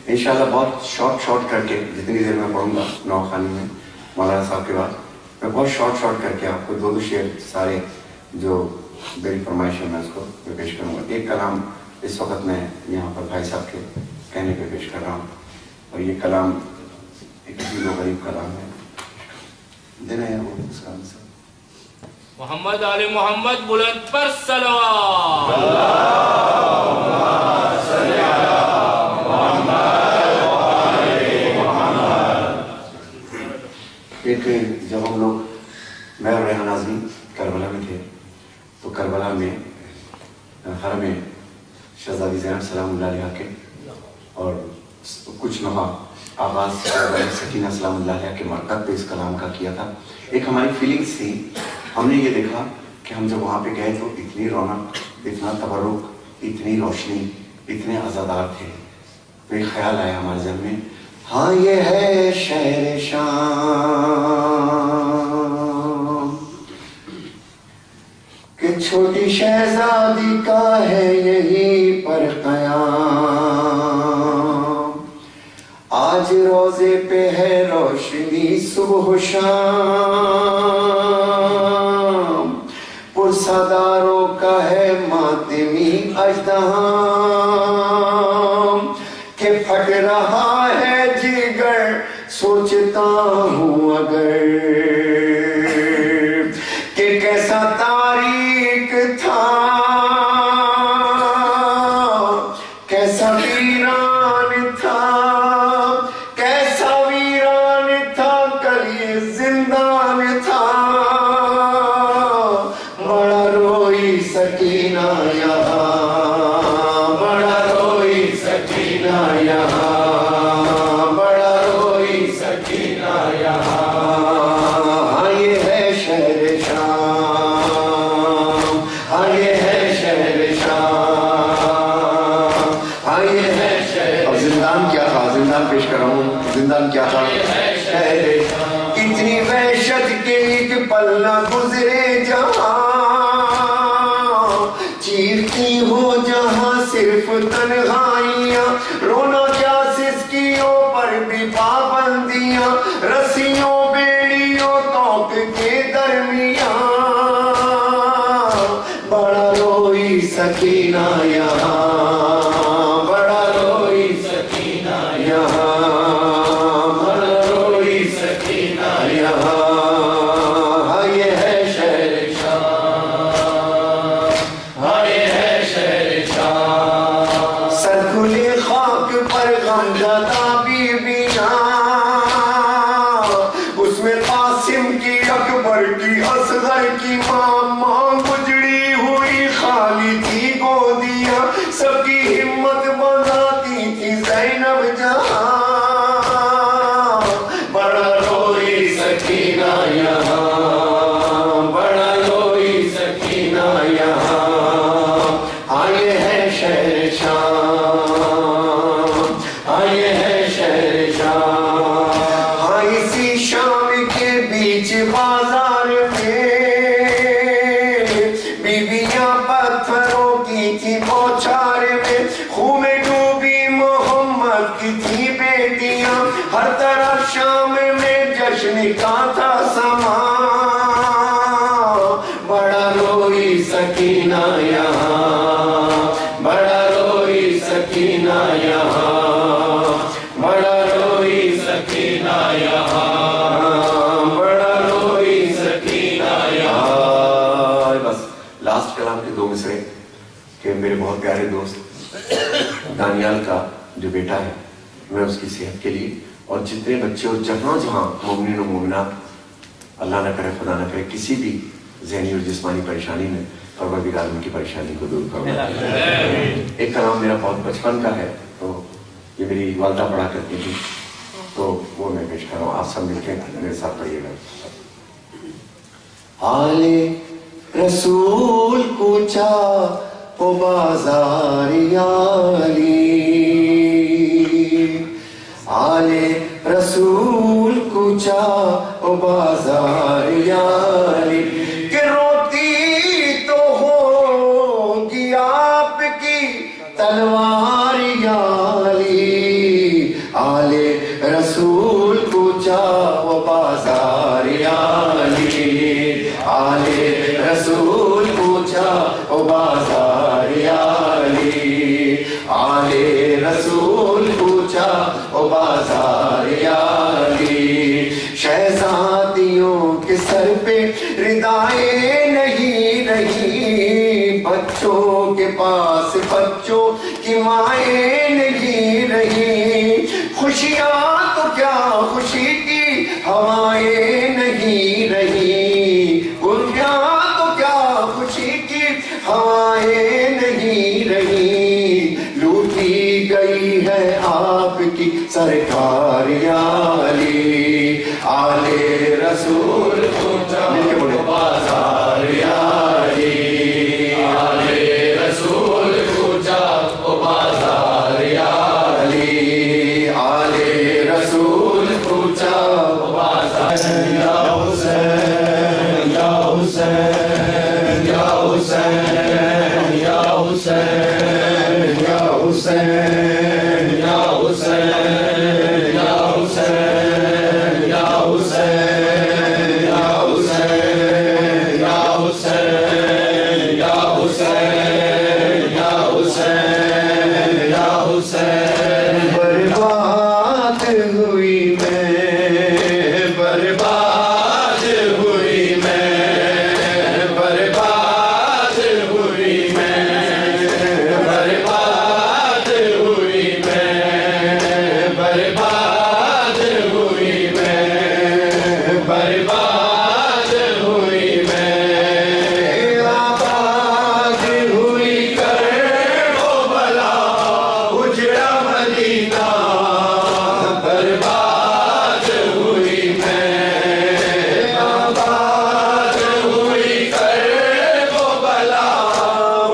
انشاءاللہ بہت شارٹ کر کے جتنی دیر میں پڑھوں گا نوخانی میں مولانا صاحب کے بعد میں بہت شارٹ کر کے آپ کو دو شعر سارے جو میری فرمائش ہے میں اس کو پیش کروں گا. ایک کلام اس وقت میں یہاں پر بھائی صاحب کے کہنے پہ پیش کر رہا ہوں اور یہ کلام ایک عجیب و غریب کلام ہے. دینا ہے وہ اس کلام سے محمد آل محمد بلند پر صلوات. شہزادی زینب سلام اللہ علیہ کے اور کچھ لمحہ آغاز شہزادی سکینہ سلام اللہ علیہ کے مرکز پہ اس کلام کا کیا تھا. ایک ہماری فیلنگس تھی, ہم نے یہ دیکھا کہ ہم جب وہاں پہ گئے تو اتنی رونق, اتنا تبرک, اتنی روشنی, اتنے عزادار تھے. تو ایک خیال آیا ہمارے ذہن میں, ہاں یہ ہے شہر شام کہ چھوٹی شہزادی کا ہے یہی پر قیام. آج روزے پہ ہے روشنی صبح و شام, پرساداروں کا ہے ماتمی اژدہام کہ پھٹ رہا ہے جگر سوچتا ہوں اگر کہ کیسا تاریک تھا, کیسا ویران تھا, کیسا ویران تھا کل یہ زندان تھا. بڑا روئی سکینہ یہاں, بڑا روئی سکینہ یہاں, بڑا روئی سکینہ یہاں. ہاں یہ ہے شہر شام, ہاں یہ ہے شہر شام, ہاں یہ ہے شہر. اب زندان کیا تھا, زندان پیش کر رہا ہوں. زندان کیا تھا؟ شہر شام. اتنی وحشت کے ایک پل نہ گزرے جہاں, چیختی ہو جہاں صرف تنہائیاں, رونا کیا سسکیوں پر بھی پابندیاں, رسیوں بیڑیوں توق کے درمیان. بڑا روئی سکینہ یہاں, بڑا روئی سکینہ یہاں, بڑا روئی سکینہ یہاں. ہاں یہ ہے شہر شام, ہاں یہ ہے شہر شام. سر کھلے خاک پر غمزدہ بیویاں, اس میں قاسم کی, اکبر کی, اصغر کی ماں, ماں گجڑی ہوئی خالی تھی گودیاں, سب کی ہمت بندھاتی تھی زینب جہاں. بڑا روئی سکینہ یہاں, بڑا روئی سکینہ یہاں. ہاں یہ ہے شہر شام, ہاں یہ ہے شہر شام. ہاں اسی شام کے بیچ بازار میں بیویاں پتھروں کی تھی بوچھار میں, خون میں ڈوبی محمد کی تھی بیٹیاں, ہر طرف شام میں جشن کا تھا سما. بڑا روئی سکینہ یہاں, بڑا روئی سکینہ یہاں, بڑا روئی سکینہ یہاں, بڑا روئی سکینہ یہاں. بس لاسٹ کلام کے 2 مصرے کہ میرے بہت پیارے دوست دانیال کا جو بیٹا ہے, میں اس کی صحت کے لیے اور جتنے بچے اور جہاں جہاں مومنین و مومنات, اللہ نہ کرے خدا نہ کرے کسی بھی ذہنی اور جسمانی پریشانی میں, پروردگار ان کی پریشانی کو دور کرنا. ایک کلام میرا بہت بچپن کا ہے, تو یہ میری والدہ پڑھا کرتی تھی, تو وہ میں پیش کر رہا ہوں. آپ سب مل کے میرے ساتھ پڑھیے گا. آل رسول کوچا او بازار یالی, آل رسول کوچا او بازار یالی, کہ روتی تو ہوگی آپ کی تلوار یالی. آل رسول کوچا او بازار یالی, آل رسول کوچا او بازار یالی, آل رسول کوچا او بازار یالی. شہزادیوں کے سر پہ ردائیں نہیں رہی, بچوں کے پاس بچوں کی مائیں نہیں رہی, خوشیاں تو کیا خوشی کی ہوائیں نہیں رہی, خوشیاں تو کیا خوشی کی ہوائیں نہیں رہی. گئی ہے آپ کی سرکار یا علی، آلے رسول کو جاؤ بازار یا علی، آلے رسول کو جاؤ بازار یا علی، آلے رسول کو جاؤ بازار یا حسین یا حسین یا حسین یا حسین یا حسین یا حسین یا حسین یا حسین یا حسین یا حسین یا حسین یا حسین یا حسین، برباد ہوئی میں، برباد ہوئی میں، برباد ہوئی میں، برباد ہوئی میں، برباد ہوئی میں، برباد ہوئی میں، آباد ہوئی کر وہ بلا اجڑا مدینہ، برباد ہوئی میں، آباد ہوئی کر وہ بلا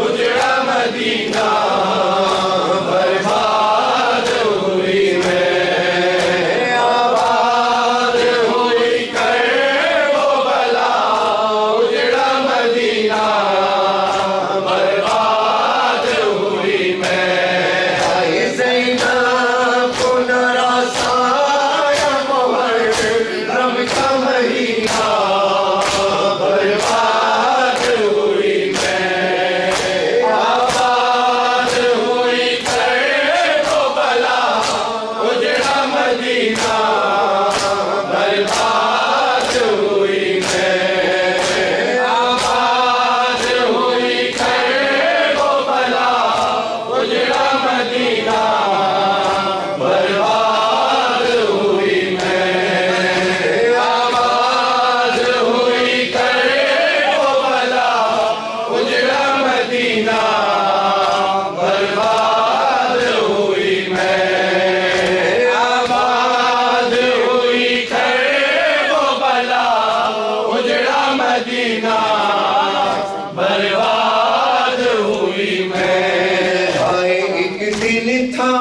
اجڑا مدینہ، برباد ہوئی میں، آباد ہوئی کر وہ بلا اجڑا مدینہ، برباد ہوئی میں، آئے زینب کو نراسایا محرم کا مہینہ، برباد ہوئی میں، آباد ہوئی کر وہ بلا اجڑا مدینہ، برباد ہوئی میں، آباد ہوئی کر وہ بلا اجڑا مدینہ، برباد ہوئی میں، آباد ہوئی کر وہ بلا اجڑا مدینہ، برباد ہوئی میں، آباد ہوئی کر وہ بلا اجڑا مدینہ، برباد ہوئی میں، آئے ایک دن تھا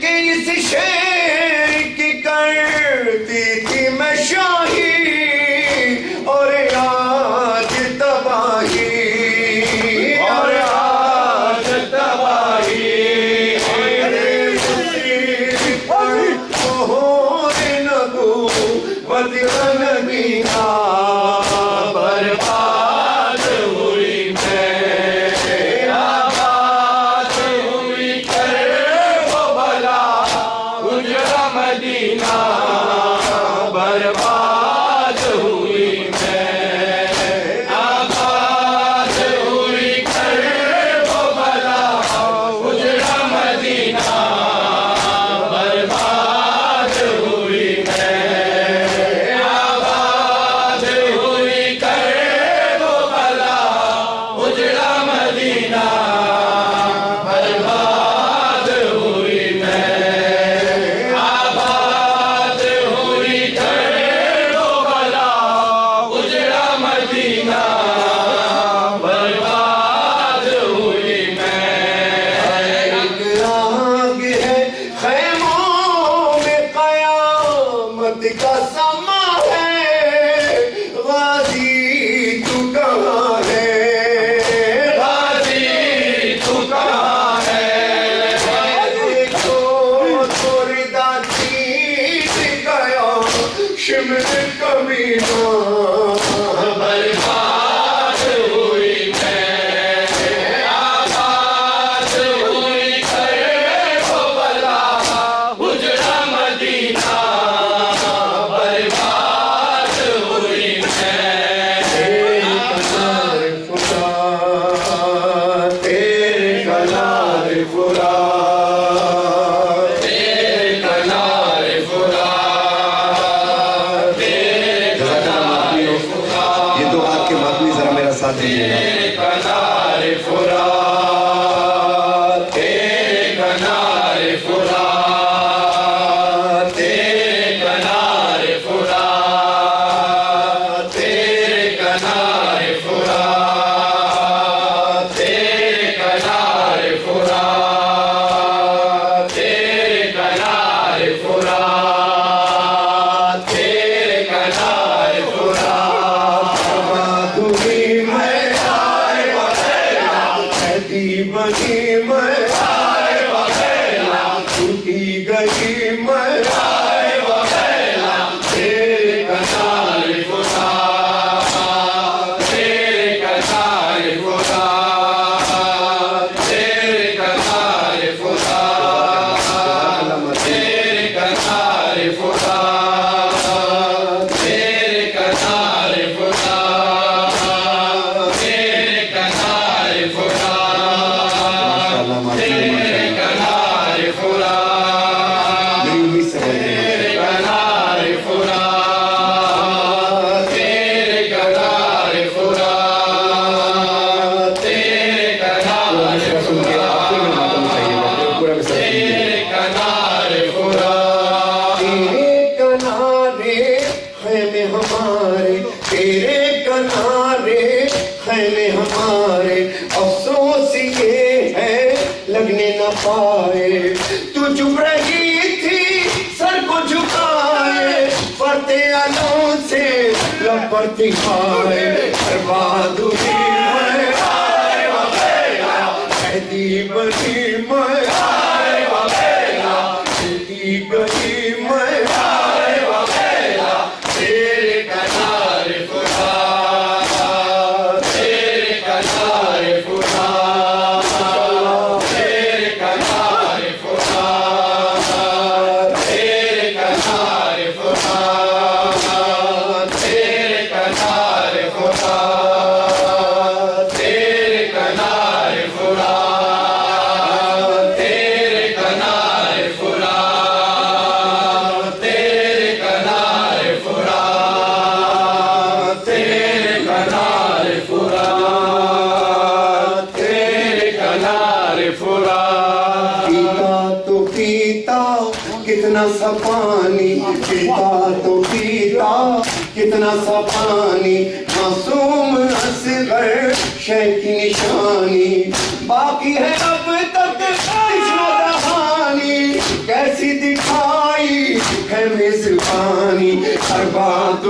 کہ اس شہر کی کرتی تھی میں شاہی، اور آج تباہی، اور آج تباہی، نبوت کا نگینہ، برباد ہوئی میں، آباد ہوئی کر وہ بلا اجڑا مدینہ، برباد ہوئی میں، آباد ہوئی کر وہ بلا اجڑا مدینہ، برباد ہوئی میں، آباد ہوئی کر وہ بلا اجڑا مدینہ، برباد ہوئی میں، آباد ہوئی کر وہ بلا اجڑا مدینہ، برباد ہوئی میں، ایک آگ ہے خیموں میں قیامت کا سما ہے، غازی تو کہاں ہے، غازی تو کہاں ہے، دیکھو تو ردا چیز گیا شمر کمینہ، برباد ہوئی میں، آباد ہوئی کر وہ بلا اجڑا مدینہ، برباد ہوئی میں، تیرے کنار فرات، تیرے کنار فرات، تیرے کنار فرات تیرے کنارے فرات تیرے کنارے فرات تیرے کنارے فرات تیرے کنارے فرات تیرے کنارے فرات بہادری میں آئے وغیرہ قیدی بنی میں آئے وغیرہ ٹوٹی گئی میں آئے وغیرہ تیرے کنارے فرات تیرے کنارے فرات تیرے کنارے فرات تیرے کنارے فرات تیرے کنارے فرات تیرے کنارے فرات تیرے کنارے فرات تیرے کنارے فرات تیرے کنارے فرات تیرے کنارے فرات تیرے کنارے فرات تیرے کنارے خیمے ہمارے تیرے کنارے خیمے ہمارے افسوس یہ ہے لگنے نہ پائے تو چپ رہی تھی سر کو جھکائے پرتے علوں سے لپڑتی کھائے بہادری میں آئے وغیرہ قیدی بنی میں آئے وغیرہ ٹوٹی گئی میں آئے وغیرہ تیرے کنارے فرات تیرے کنارے فرات تیرے کنارے فرات تیرے کنارے فرات تیرے کنارے فرات تیرے کنارے فرات تیرے کنارے فرات تیرے کنارے فرات تیرے کنارے فرات تیرے کنارے فرات پیتا تو پیتا کتنا سا پانی پیتا تو پیتا کتنا سا پانی معصوم اصغر شے کی نشانی باقی ہے اب تک تجھنا دہانی کیسی دکھائی ہے میزبانی ہر بات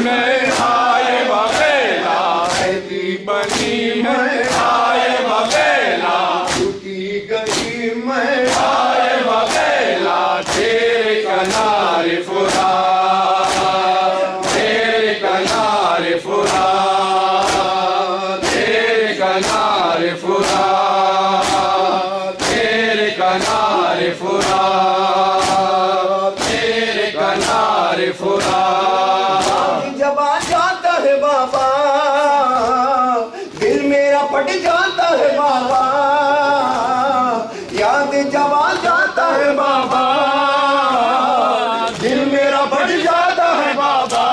میں آئے وغیرہ قیدی بنی میں آئے وغیرہ ٹوٹی گئی میں آئے وغیرہ تیرے کنارے فرات تیرے کنارے فرات تیرے کنارے فرات تیرے کنارے فرات تیرے کنارے فرات جب آ جاتا ہے بابا دل میرا پٹ جاتا ہے بابا یاد جب آ جاتا ہے بابا دل میرا پٹ جاتا ہے بابا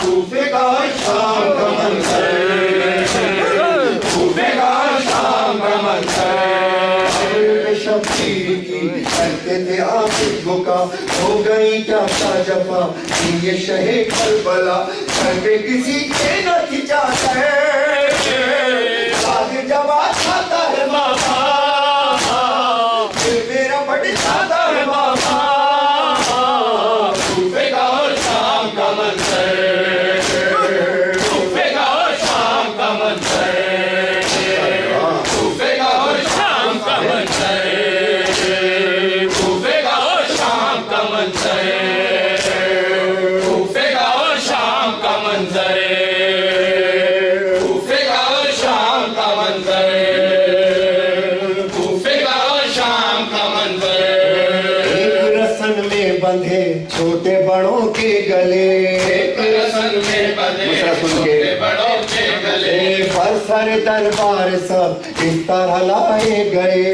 کوفے کا شام کا منظر کوفے کا شام کا منظر شبیر کی کہتے تھے آخر بکا ہو گئی کیا تھا جفا یہ شہ کربلا گھر پہ کسی کے نہ کھچاتا ہے یاد جب آ جاتا ہے بابا دل میرا پٹ جاتا ہے بابا کوفے کا شام کا منظر کوفے کا شام کا منظر کوفے کا شام کا منظر کوفے کا شام کا منظر کوفے کا شام کا منظر کوفے کا شام کا منظر کوفے کا شام کا منظر ایک رسن میں بندھے چھوٹے بڑوں کے گلے رسن میں بندھے چھوٹے بڑوں کے گلے پر سر دربار سب اس طرح لائے گئے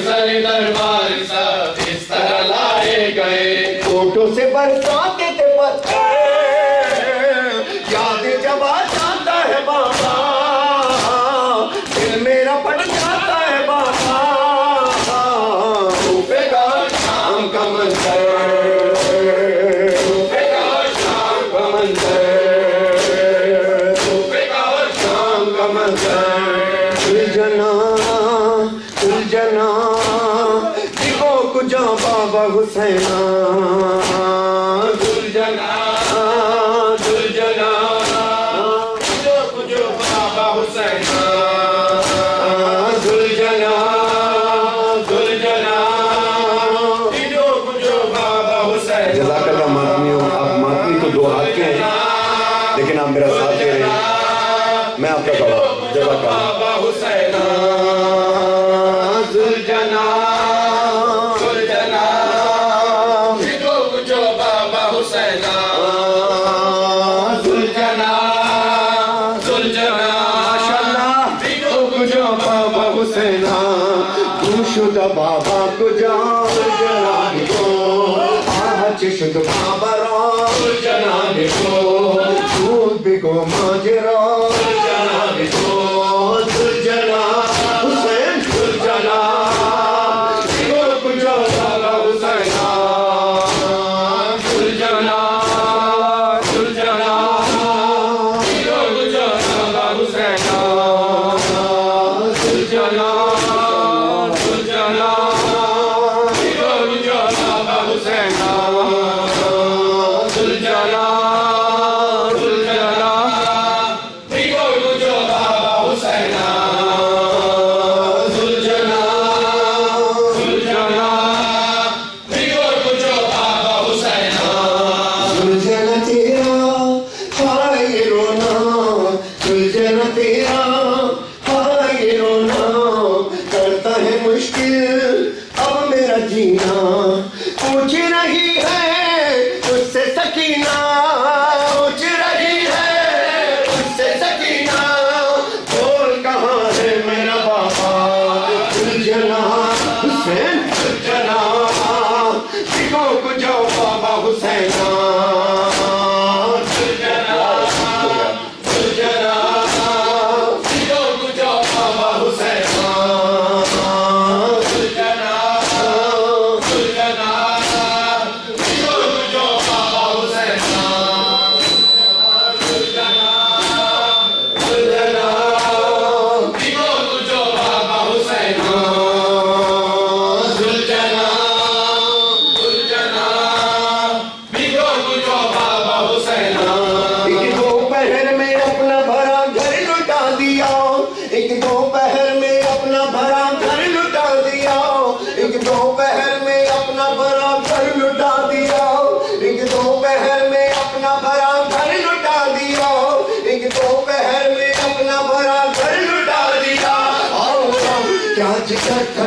سر دربار سب اس طرح لائے گئے فوٹو سے برساتے تھے پتھر یاد جب آ جاتا ہے بابا دل میرا پٹ جاتا ہے بابا دیو کجا بابا حسینہ دلجنا دلجنا دیو کجا بابا حسینہ دلجنا دلجنا دیو کجا بابا حسینہ. جزاک اللہ ماتمیوں. آپ ماتمی تو دو ہاتھ کے ہیں لیکن آپ میرا ساتھ دے رہے ہیں. میں آپ کا گواہ. جزاک اللہ. حسینہ دلجنا دلجنا دیو کجا بابا حسینہ دلجنا دلجنا ماشاءاللہ دیو کجا بابا حسینہ شدہ بابا کجا جنان کو آج شد بابا را جنان کو دود بگو ماجرا جنان کو دلجنا حسین دلجنا دیو کجا بابا حسینہ دلجنا دلجنا دیو کجا بابا حسینہ دلجنا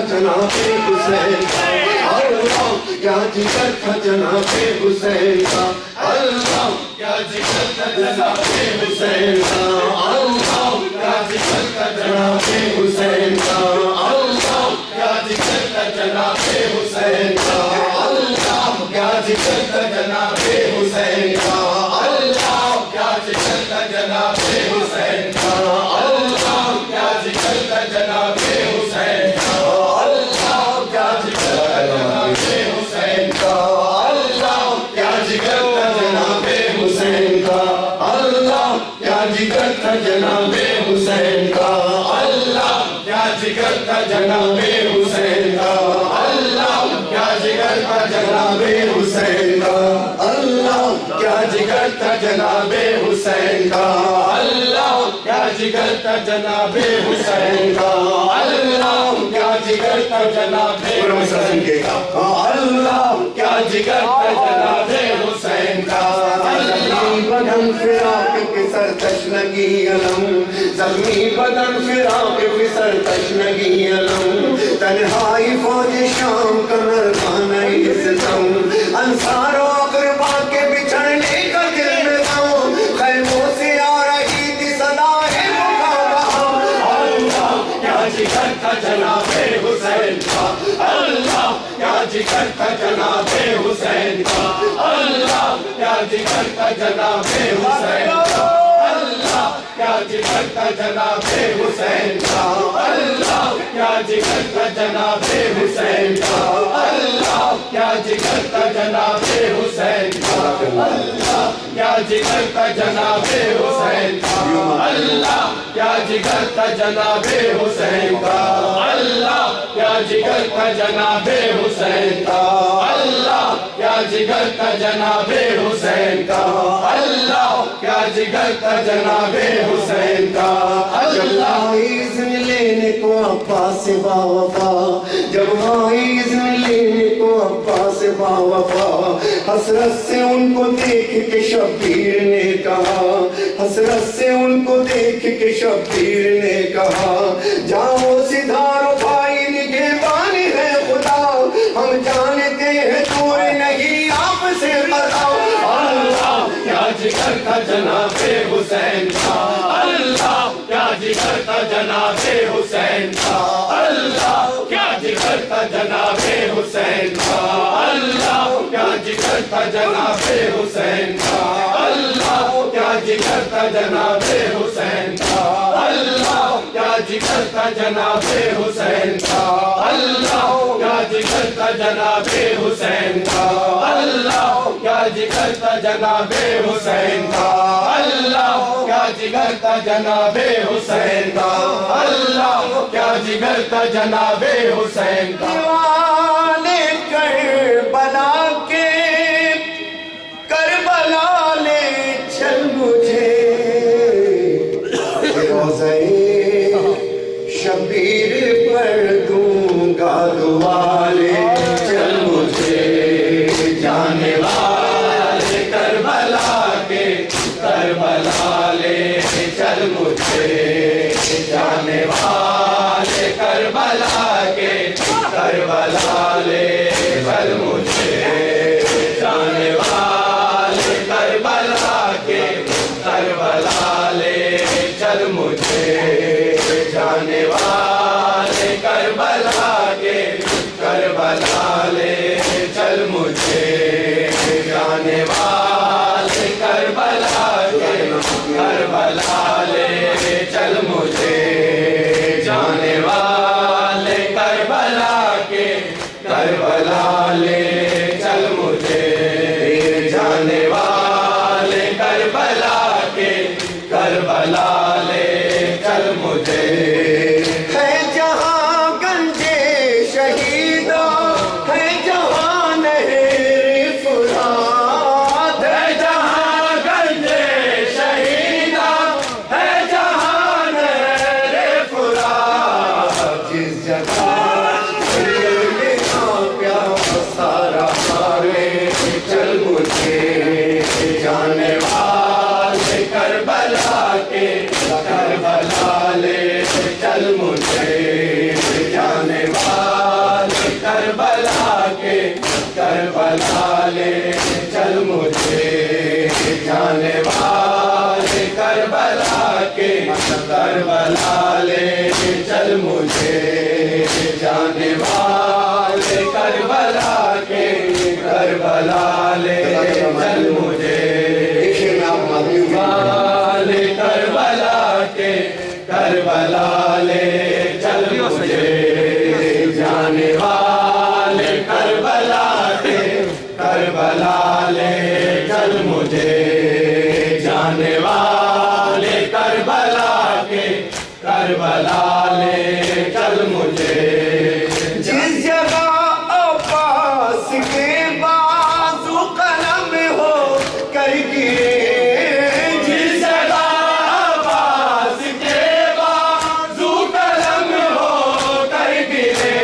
جناب حسین کیا جگر تھا جناب حسین کا اللہ کیا جگر تھا جناب حسین کا اللہ کیا جگر تھا جناب حسین کا اللہ کیا جگر تھا جناب حسین کا اللہ کیا جگر تھا جناب حسین کا اللہ کیا جگر تھا جناب حسین کا اللہ کیا جگر تھا جناب حسین جناب حسین کا اللہ کیا جگر تھا جناب حسین کا اللہ کیا جگر تھا جناب حسین کا اللہ کیا جگر تھا جناب حسین کا اللہ کیا جگر تھا جناب حسین کا اللہ کیا جگر تھا جناب حسین کا اللہ کیا جگر تھا جناب حسین کا زخمی بدن فراق پسر تشنگی علم زخمی بدن فراق پسر تشنگی علم تنہائی فوج شام کا نرخانہ ستم انصار و اقربا کے بچھڑنے کا دل میں غم خیموں سے آ رہی تھی صدائے مکابہ اللہ کیا جگر تھا جناب حسین کا اللہ کیا جگر تھا جناب حسین کا اللہ کیا جگر تھا جناب حسین کا اللہ کیا جگر تھا جناب حسین کا اللہ کیا جگر تھا جناب حسین کا اللہ کیا جگر تھا جناب حسین کا اللہ کیا جگر تھا جناب حسین کا اللہ کیا جگر تھا جناب حسین کا اللہ کیا جگر تھا جناب حسین کا اللہ کیا جگر تھا جناب حسین کا اللہ کیا جگر تھا جناب حسین کا اللہ اذن لینے کو عباس با وفا جب آئی اذن لینے کو عباس با وفا حسرت سے ان کو دیکھ کے شبیر نے کہا حسرت سے ان کو دیکھ کے شبیر نے کہا جاؤ سدھارو بھائی نگہبان ہے خدا ہم جانتے ہیں دور نہیں آپ سے قضا اللہ کیا جگر تھا جناب حسین کا اللہ کیا جگر تھا جناب حسین کا اللہ کیا جگر تھا جناب حسین کا اللہ کیا جگر تھا جناب حسین کا اللہ کیا جگر تھا جناب حسین کا اللہ کیا جگر تھا جناب حسین کا اللہ کیا جگر تھا جناب حسین کا اللہ کیا جگر تھا جناب حسین کا اللہ کیا جگر تھا جناب حسین کا اللہ کیا جگر تھا جناب حسین کا دیوانے کربلا کے کربلا لے چل مجھے روزے شبیر پر دوں گا دعا لے چل مجھے جانے والے کربلا کے کربلا لے چل مجھے جانے والے کربلا کے کربلا لے چل مجھے جانے والے کربلا کے کربلا لے چل مجھے جانے والے کربلا کے کربلا لے چل مجھے جانے والے کربلا کے کربلا لے چل مجھے جانے والے کربلا کے کربلا لے چل مجھے جانے والے کربلا کے کربلا لے چل مجھے ہے جہاں گنجے شہیدہ ہے جہاں نہر فرات ہے جہاں گنجے شہیدہ ہے جہاں نہر فرات جس جگہ پیار سارا سارے چل مجھے جانے والے کربلا کے کربلا لے چل مجھے جانے والے کربلا کے کربلا لے چل مجھے جانے والے کربلا کے کربلا لے چل مجھے جانے والے کربلا کے کربلا لے چل مجھے والے کربلا کے کربلا لے چل مجھے جانے والے کربلا کے کربلا لے چل مجھے جانے والے کربلا کے کربلا لے چل مجھے جس جگہ عباس کے بازو قلم ہو کر گرے جس جگہ عباس کے بازو قلم ہو کر گرے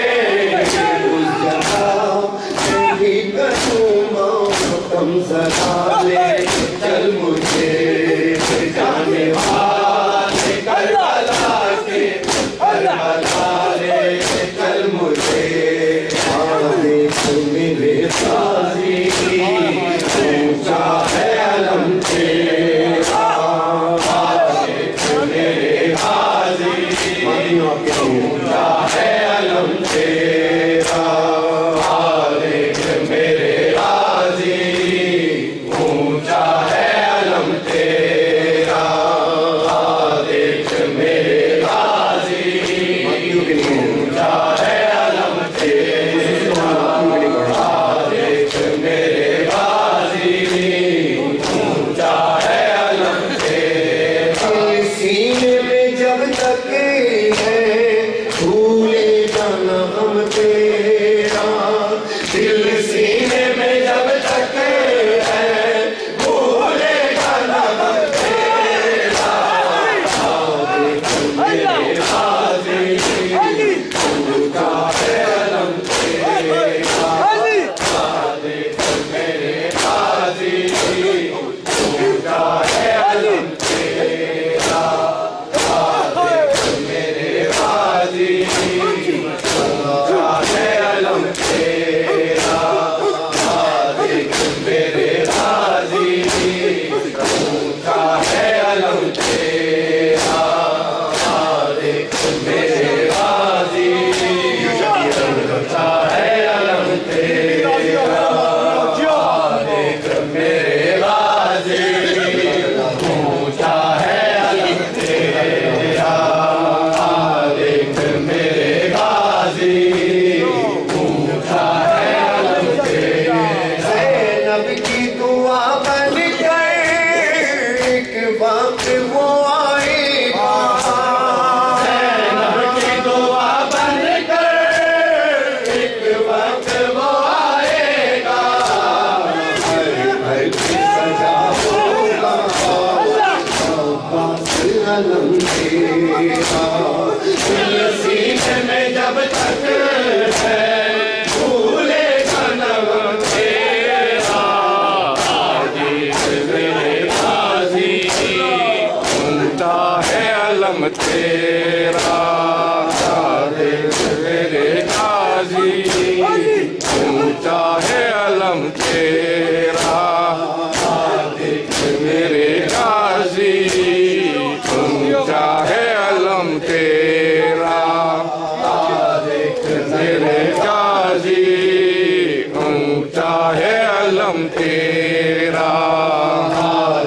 علم تیرا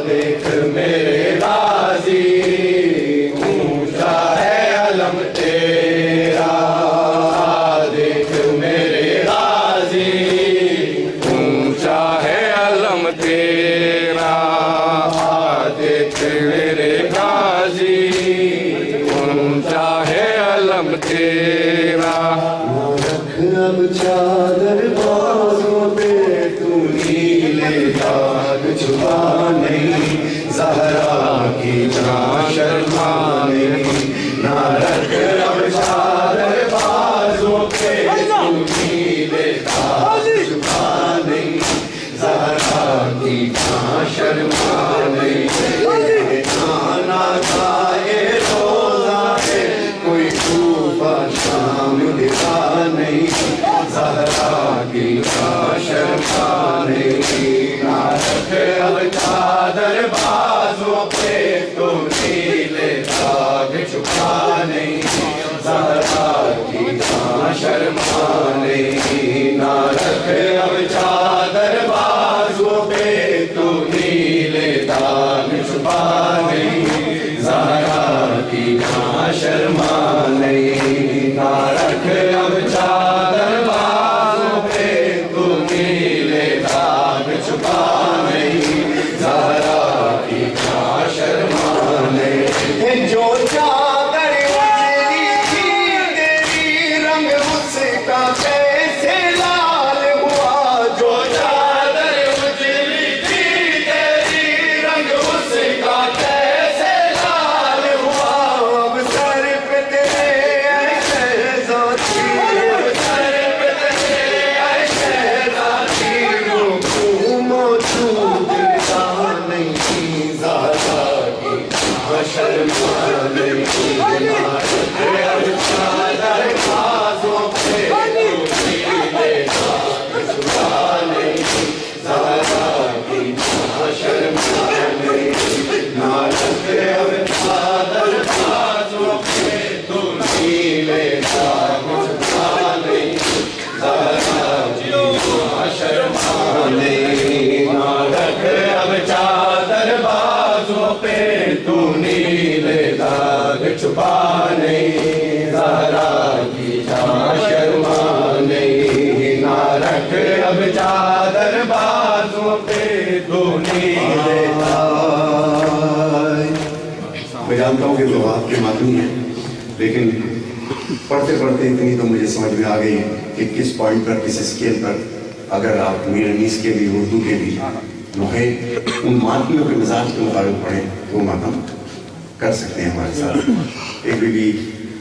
دیکھ میرے غازی اونچا ہے علم تیرا دیکھ میرے غازی اونچا ہے علم تیرا دیکھ میرے غازی اونچا ہے علم تیرا اب چادر بازوں پہ تو نیلے داغ چھپا نہیں زہرا کی جاں شرما نہیں نہ رکھ اب چادر بازوں پہ تو نیلے داغ چھپا نہیں زہرا کی جاں شرما نہیں جانا گائے روزہ ہے کوئی صوفہ شام دکھا نہیں زہرا کی شرما نہیں نہ رکھ اب چادر بازوں پہ تو نیلے داغ چھپا نہیں زہرا کی شرما نہیں نہ رکھ اب چادر بازوں پہ تو نیلے داغ چھپا نہیں زہرا کی شرما نہیں نہ رکھ اب چادر بازوں پہ تو نیلے داغ چھپا نہیں زہرا کی شرما نہیں جو چادر اجلی تھی تیری رنگ اس کا کیسے لال ہوا جو چادر اجلی تھی تیری رنگ اس کا کیسے لال ہوا اب سر پہ تیرے ایسے ذاتی اب سر پہ تیرے ایسے ذاتی رکھوں موجود نہیں زہرا کی شرما نہیں اب چادر بازوں پہ نیلے داغ چھپا نہیں زہرا کی شرما نہیں نہ رکھ اب چادر بازوں پہ تو نیلے داغ چھپا نہیں زہرا کی شرما نہیں نہ رکھ اب چادر بازوں پہ تو نیلے داغ چھپا نہیں زہرا کی شرما نہیں نہ رکھ اب چادر بازوں پہ تو نیلے میں جانتا ہوں کہ تو آپ کے ماتمی ہیں لیکن پڑھتے پڑھتے اتنی تو مجھے سمجھ میں آ گئی کہ کس پوائنٹ پر کس اسکیل پر اگر آپ میرنیس کے بھی اردو کے بھی نوحے ان ماتمیوں کے مزاج کے مطابق پڑھیں تو ماتم کر سکتے ہیں ہمارے ساتھ ایک بھی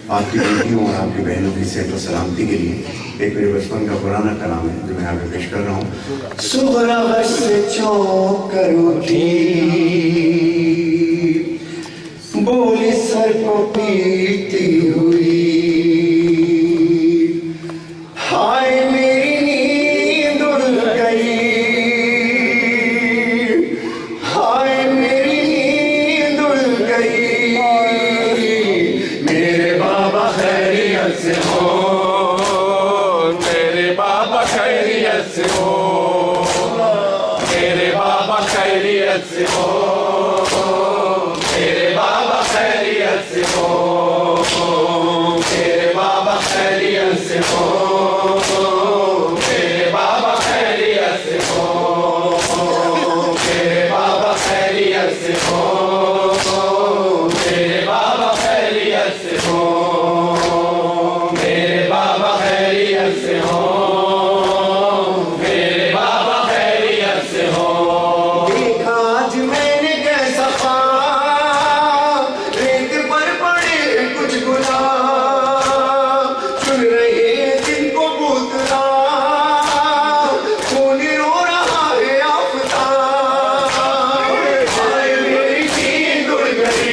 آپ کی بیٹیوں اور آپ کی بہنوں کی صحت و سلامتی کے لیے ایک میرے بچپن کا پرانا کلام ہے جو میں آگے پیش کر رہا ہوں صبح سے چونک کر اٹھی بولی سر کو پیتی ہوئی ہائے میری نیند اڑ گئی ہائے میری نیند اڑ گئی میرے بابا خیریت سے ہو میرے بابا خیریت سے ہو میرے بابا خیریت سے ہو میرے بابا خیریت سے ہو میرے بابا خیریت سے ہو میرے بابا خیریت سے ہو میرے بابا خیریت سے ہو میرے بابا خیریت سے ہو میرے بابا خیریت سے ہو میرے بابا خیریت سے ہو دیکھا آج میں نے کیسا خواب ریت پر پڑے کچھ گناہ چن رہے جن کو بوتنا خون رو رہا ہے آفتاب ہائے میری نیند اڑ گئی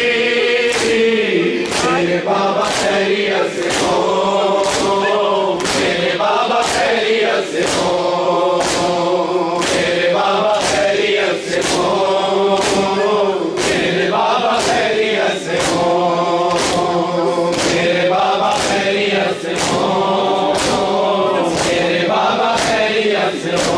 میرے بابا خیریت سے ہو میرے بابا خیریت سے ہو میرے بابا خیریت سے ہو میرے بابا خیریت سے ہو میرے بابا خیریت سے ہو میرے بابا خیریت سے ہو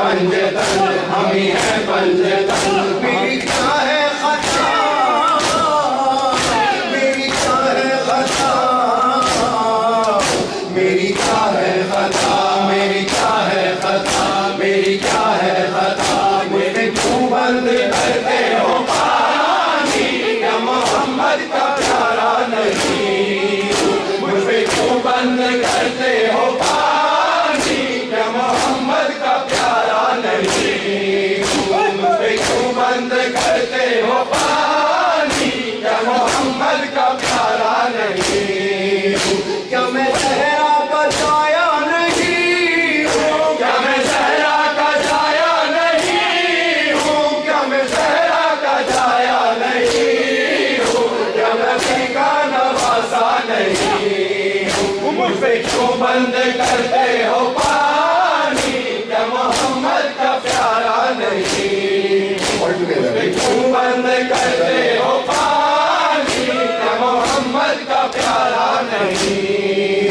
پنجتن ہم ہی ہیں پنجتن میری کیا ہے خطا میری کیا ہے خطا میری کیا ہے خطا میری کیا ہے خطا میری کیا ہے خطا مجھے کیوں بند کرتے ہو پانی کیا محمد کا پیارا نہیں مجھے کیوں بند کرتے ہو پانی کیا محمد کا پیارا نہیں مجھے کیوں بند کرتے ہو پانی کیا محمد کا پیارا نہیں کیا میں صحرا کا سایہ نہیں ہوں کیا میں صحرا کا جایا نہیں ہوں کیا میں صحرا کا جایا نہیں ہوں کیا میں کا نواسا نہیں ہوں مجھ پہ کیوں بند کرتے ہو پانی کیا محمد کا پیارا نہیں مجھ پہ کیوں بند کرتے ہو پانی کیا محمد کا پیارا نہیں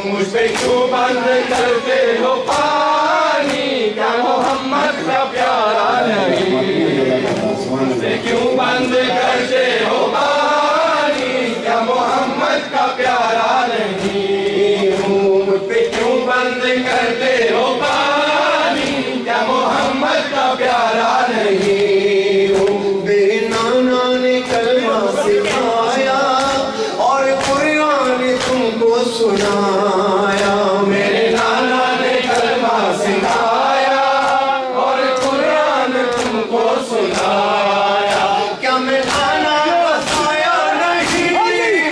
مجھ پہ کیوں بند کرتے ہو پانی کیا محمد کا پیارا نہیں مجھ پہ کیوں بند کرتے ہو پانی کیا محمد کا پیارا نہیں مجھ پہ کیوں بند کرتے ہو پانی کیا محمد کا پیارا نہیں میرے نانا نے کلمہ سکھایا اور قرآن تم کو سنایا میرے نانا نے کلمہ سکھایا اور قرآن تم کو سنایا کیا میں نانا کا سایہ نہیں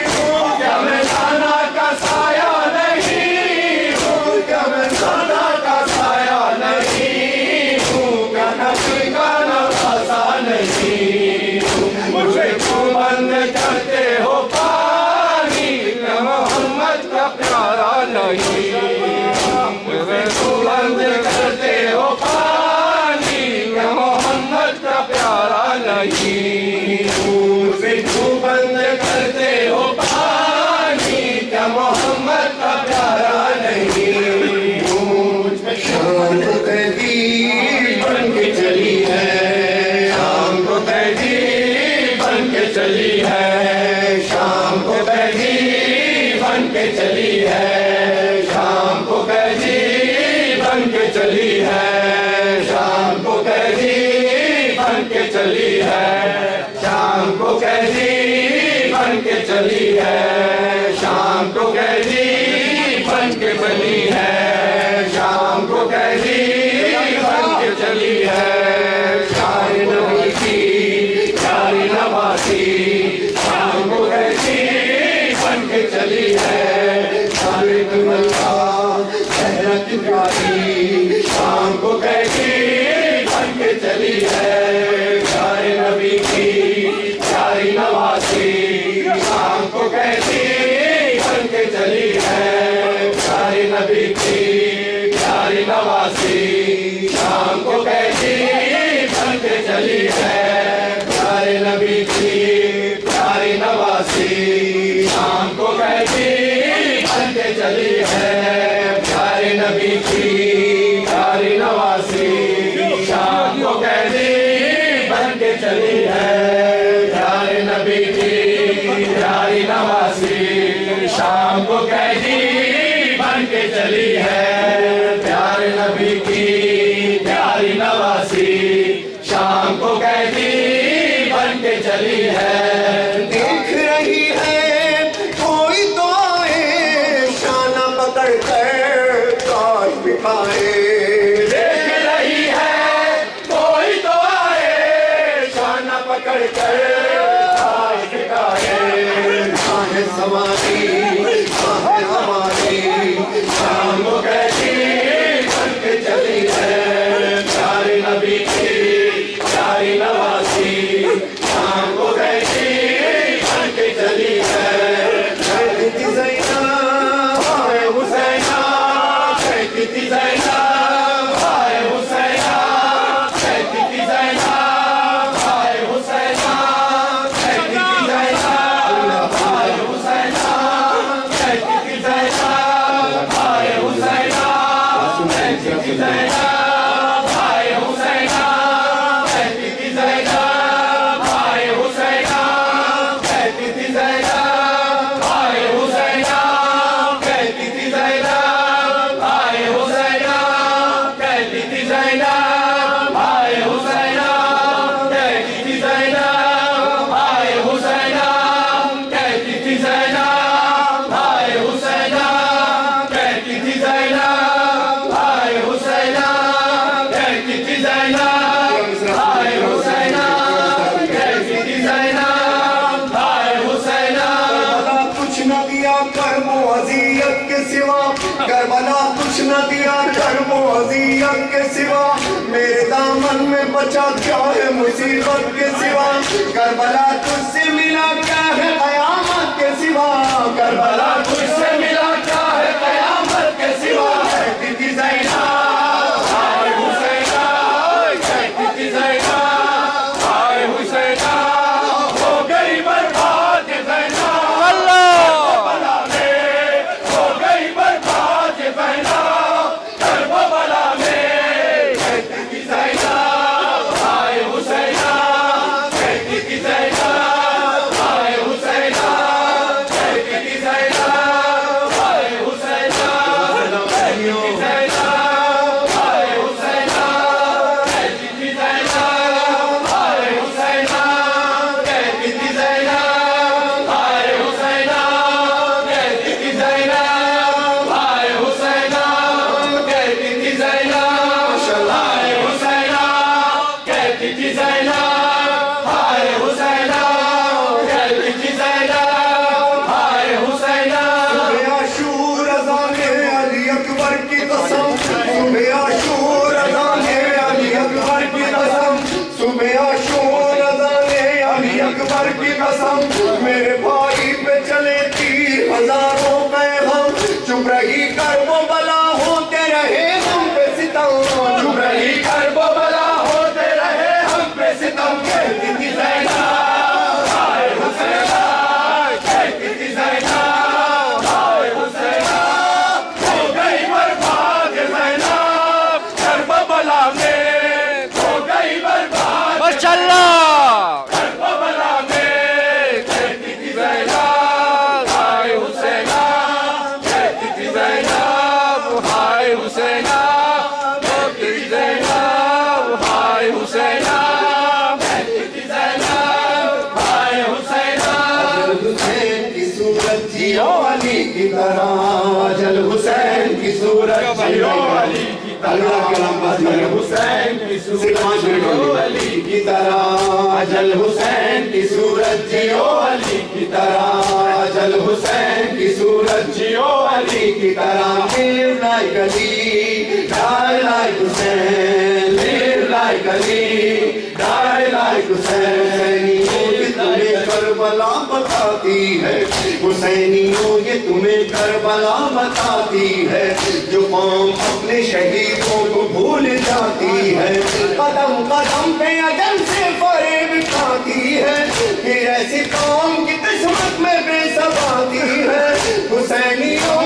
ہوں کیا میں نانا کا سایہ نہیں ہوں کیا میں نانا کا سایہ نہیں ہوں کیا نبی کا نواسا نہیں ہوں مجھے کیوں بند کرتے ہو پانی کیا محمد کا پیارا نہیں مجھے کیوں بند کرتے ہو پانی کیا محمد کا پیارا نہیں مجھے کیوں بند کرتے ہو پانی کیا محمد کا پیارا نہیں مجھ پہ شان کو تہذیب بن کے چلی ہے شام کو تہذیب بن کے چلی ہے شام کو تہذیب بن کے چلی ہے شام کو تہذیب بن کے چلی ہے شام کو تہذیب بن کے چلی ہے شام کو تہذیب بن کے چلی ہے شام کو تہذیب بن کے چلی ہے شام کو تہذیب بن کے چلی ہے شاہ نبی کی پیاری نواسی شام کو تہذیب بن کے چلی ہے شاہ اللہ صحرا کی پیاری شام کو تہذیب بن کے چلی ہے شاہ نبی کی پیاری نواسی شام کو تہذیب بن کے چلی ہے شاہ نبی کی پیاری نواسی شام کو تہذیب بن کے چلی ہے پیار نبی کی پیاری نواسی شام کو تہذیب بن کے چلی ہے پیار نبی کی پیاری نواسی شام کو تہذیب بن کے چلی ہے پیار نبی کی پیاری نواسی شام کو تہذیب بن کے چلی ہے پیار نبی کی پیاری نواسی شام کو تہذیب بن کے چلی ہے دیکھ رہی ہے کوئی تو آئے شانہ پکڑ کر کاش بکھائے دیکھ رہی ہے کوئی تو آئے شانہ پکڑ کر کاش بکھائے شاہ سواری شاہ ہماری شام کو تہذیب بن کے چلی ہے پیار نبی کی پیاری نواسی شام کو تہذیب بن کے چلی ہے کہتی زینب ہائے حسینہ کہتی تھی زینب ہائے حسینہ کہتی تھی زینب ہائے حسینہ کہتی تھی زینب ہائے حسینہ سوا کربلا کچھ نہ دیا کرب و اذیت کے سوا میرے دامن میں بچا کیا ہے مصیبت کے سوا کربلا تجھ سے ملا کیا ہے قیامت کے سوا کربلا تجھ سے ملا کیا ہے قیامت کے سوا کہتی تھی زینب ہائے حسینہ کہتی تھی زینب ہائے حسینہ ہو گئی برباد زینب کربلا میں ہو گئی برباد زینب کربلا میں کہتی تھی زینب ہائے حسینہ کہتی تھی زینب ہائے حسینہ کہتی تھی زینب ہائے حسینہ کہتی تھی زینب ہائے حسینہ کہتی تھی زینب ہائے حسینہ کہتی تھی زینب ہائے حسینہ کہتی تھی زینب ہائے حسینہ کہتی تھی زینب ہائے حسینہ کہتی تھی زینب ہائے حسینہ کہتی تھی زینب ہائے حسینہ صبح عاشور اذان علی اکبر کی قسم صبح عاشور اذان علی اکبر کی قسم صبح عاشور اذان علی اکبر کی قسم میرے بھائی پہ چلے تیر ہزاروں پیغام چپ رہی کرب و بلا ہوتے رہے ہم پہ ستم چپ رہی کرب و بلا ہوتے رہے ہم پہ ستم کہتی تھی زینب ہائے حسینہ کہتی تھی زینب ہائے حسینہ ہو گئی برباد زینب کربلا میں ہو گئی برباد ماشاءاللہ کربلا میں کہتی تھی زینب ہائے حسینہ کہتی تھی زینب ہائے حسینہ کہتی تھی زینب ہائے حسینہ کہتی تھی زینب ہائے حسینہ حسین کی صورت جیو علی کی طرح اجل حسین کی صورت جیو علی کی طرح اجل حسین کی صورت جیو علی کی طرح اجل حسین کی صورت جیو علی کی طرح اجل حسین کی صورت جیو علی کی طرح live like Ali die like Hussein live like Ali die like Hussein یہ تمہیں کربلا بتاتی ہے حسینیوں یہ تمہیں کربلا بتاتی ہے جو قوم اپنے شہیدوں کو بھول جاتی ہے قدم قدم پہ اجل سے فریب کھاتی ہے پھر ایسی قوم کی قسمت میں بے سب آتی ہے حسینیوں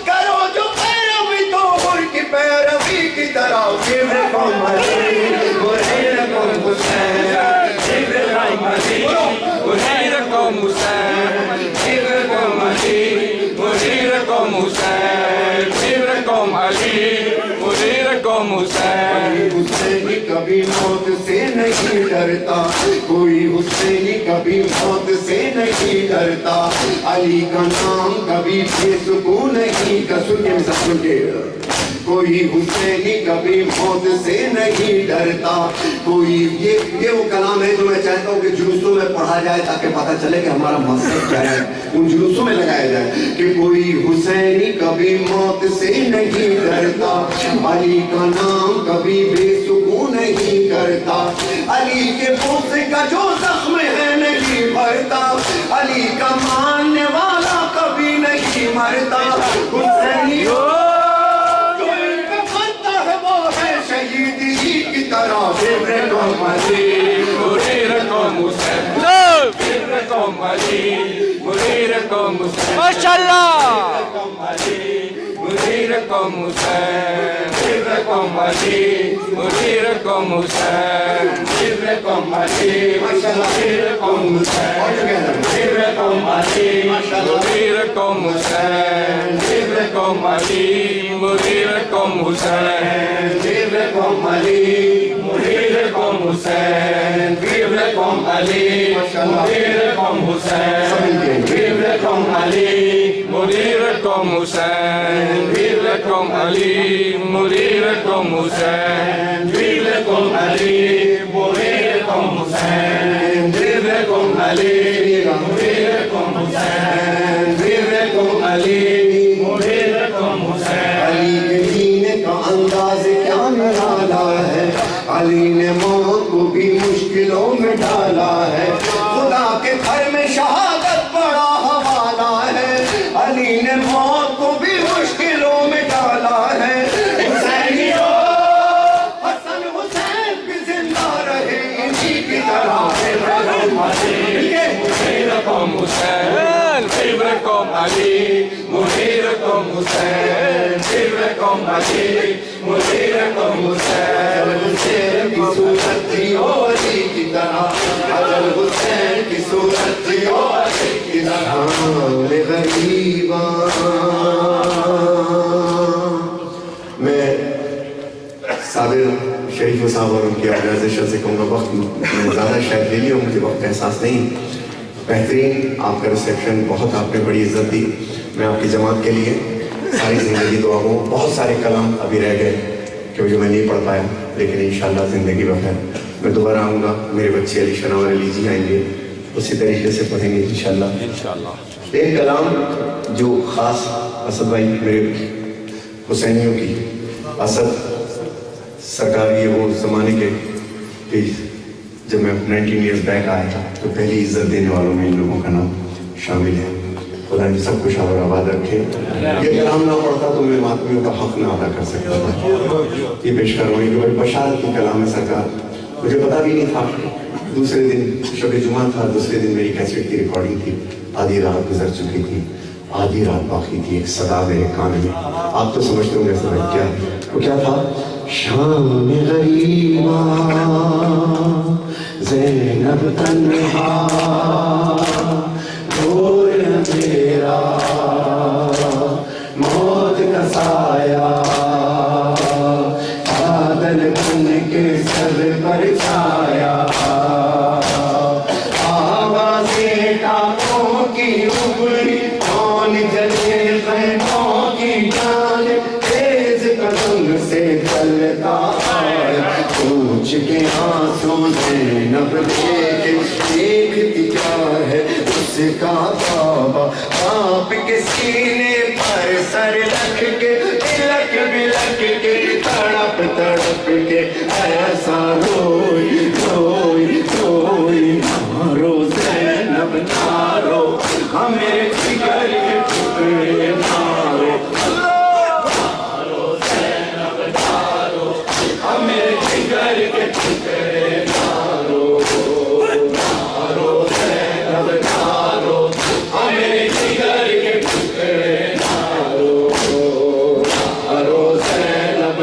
کرو جو پیروی تو مر کی پیروی کی طرح برکم علی برکم حسین برکم علی برکم حسین برکم علی برکم حسین برکم علی برکم حسین حسینی کبھی موت سے نہیں ڈرتا کوئی حسینی کبھی موت سے نہیں ڈرتا علی کا نام کبھی بے سکون نہیں کا سن کے سب سن کے کوئی حسینی کبھی موت سے نہیں ڈرتا کوئی یہ وہ کلام ہے جو میں چاہتا ہوں کہ جلوسوں میں پڑھا جائے تاکہ پتہ چلے کہ ہمارا مقصد کیا ہے ان جلوسوں میں لگایا جائے کہ کوئی حسینی کبھی موت سے نہیں ڈرتا علی کا نام کبھی بے سکون نہیں کرتا علی کے بغض کا جو زخم ہے نہیں بھرتا علی کا ماننے والا کبھی نہیں مرتا حسینی شہیدی کی طرح برکم علی برکم حسین برکم علی برکم حسین ماشاءاللہ برکم علی برکم حسین برکم علی برکم حسین برکم علی برکم حسین برکم علی برکم حسین برکم علی برکم حسین برکم علی برکم حسین برکم علی برکم حسین برکم علی برکم حسین برکم علی برکم حسین برکم علی برکم حسین برکم علی برکم حسین برکم علی منيركم حسين سركم علی منيركم حسین حسین کی صورت تھی علی کی طرح حضرت حسین کی صورت تھی علی کی طرح غریباں میں صابر شریف صاحب اور ان کی آرگنائزیشن سے کہوں گا وقت میں زیادہ شاید لے لیا مجھے وقت کا احساس نہیں بہترین آپ کا ریسیپشن بہت آپ نے بڑی عزت دی میں آپ کی جماعت کے لیے ساری زندگی دعا ہوں بہت سارے کلام ابھی رہ گئے کہ جو میں نہیں پڑھ پایا لیکن انشاءاللہ زندگی بخیر میں دوبارہ آؤں گا میرے بچے علی شناور علی جی آئیں گے اسی طریقے سے پڑھیں گے انشاءاللہ ایک کلام جو خاص اسد بھائی میرے حسینیوں کی اسد سرکار یہ وہ زمانے کے کہ جب میں 19 ایئرز بیک آیا تھا تو پہلی عزت دینے والوں میں ان لوگوں کا نام شامل ہے خدا ان سب کو شاد اور آباد رکھے یہ کلام نہ پڑھتا تو میں ماتمیوں کا حق نہ ادا کر سکتا تھا یہ پیش کر رہا ہوں کہ بڑی بشارت کی کلام ہے سرکار مجھے پتا بھی نہیں تھا دوسرے دن شب جمعہ تھا دوسرے دن میری کیسٹ کی ریکارڈنگ تھی آدھی رات گزر چکی تھی آدھی رات باقی تھی ایک صدا میرے کان میں آپ تو سمجھتے ہوں گے صدا کیا وہ کیا تھا شام غریباں زینب تنہا دور اندھیرا موت کا سایہ بادل بن کے سر پر چھایا آوازیں ٹاپوں کی ابری کون جلے خیموں کی جانب تیز قدم سے چلتا آیا پوچھ کے آنسو زینب دیکھتی کیا ہے اس کا بابا آپ کے سینے پر سر رکھ کے بلک بلک کے تڑپ تڑپ کے ایسا روئی روئی روئی مارو زینب مارو ہمیں جگر کے ٹکڑے مارو مارو زینب مارو ہمیں جگر کے ٹکڑے مارو مارو زینب مارو ہمیں جگر کے ٹکڑے مارو مارو زینب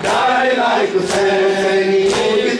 die like Hussein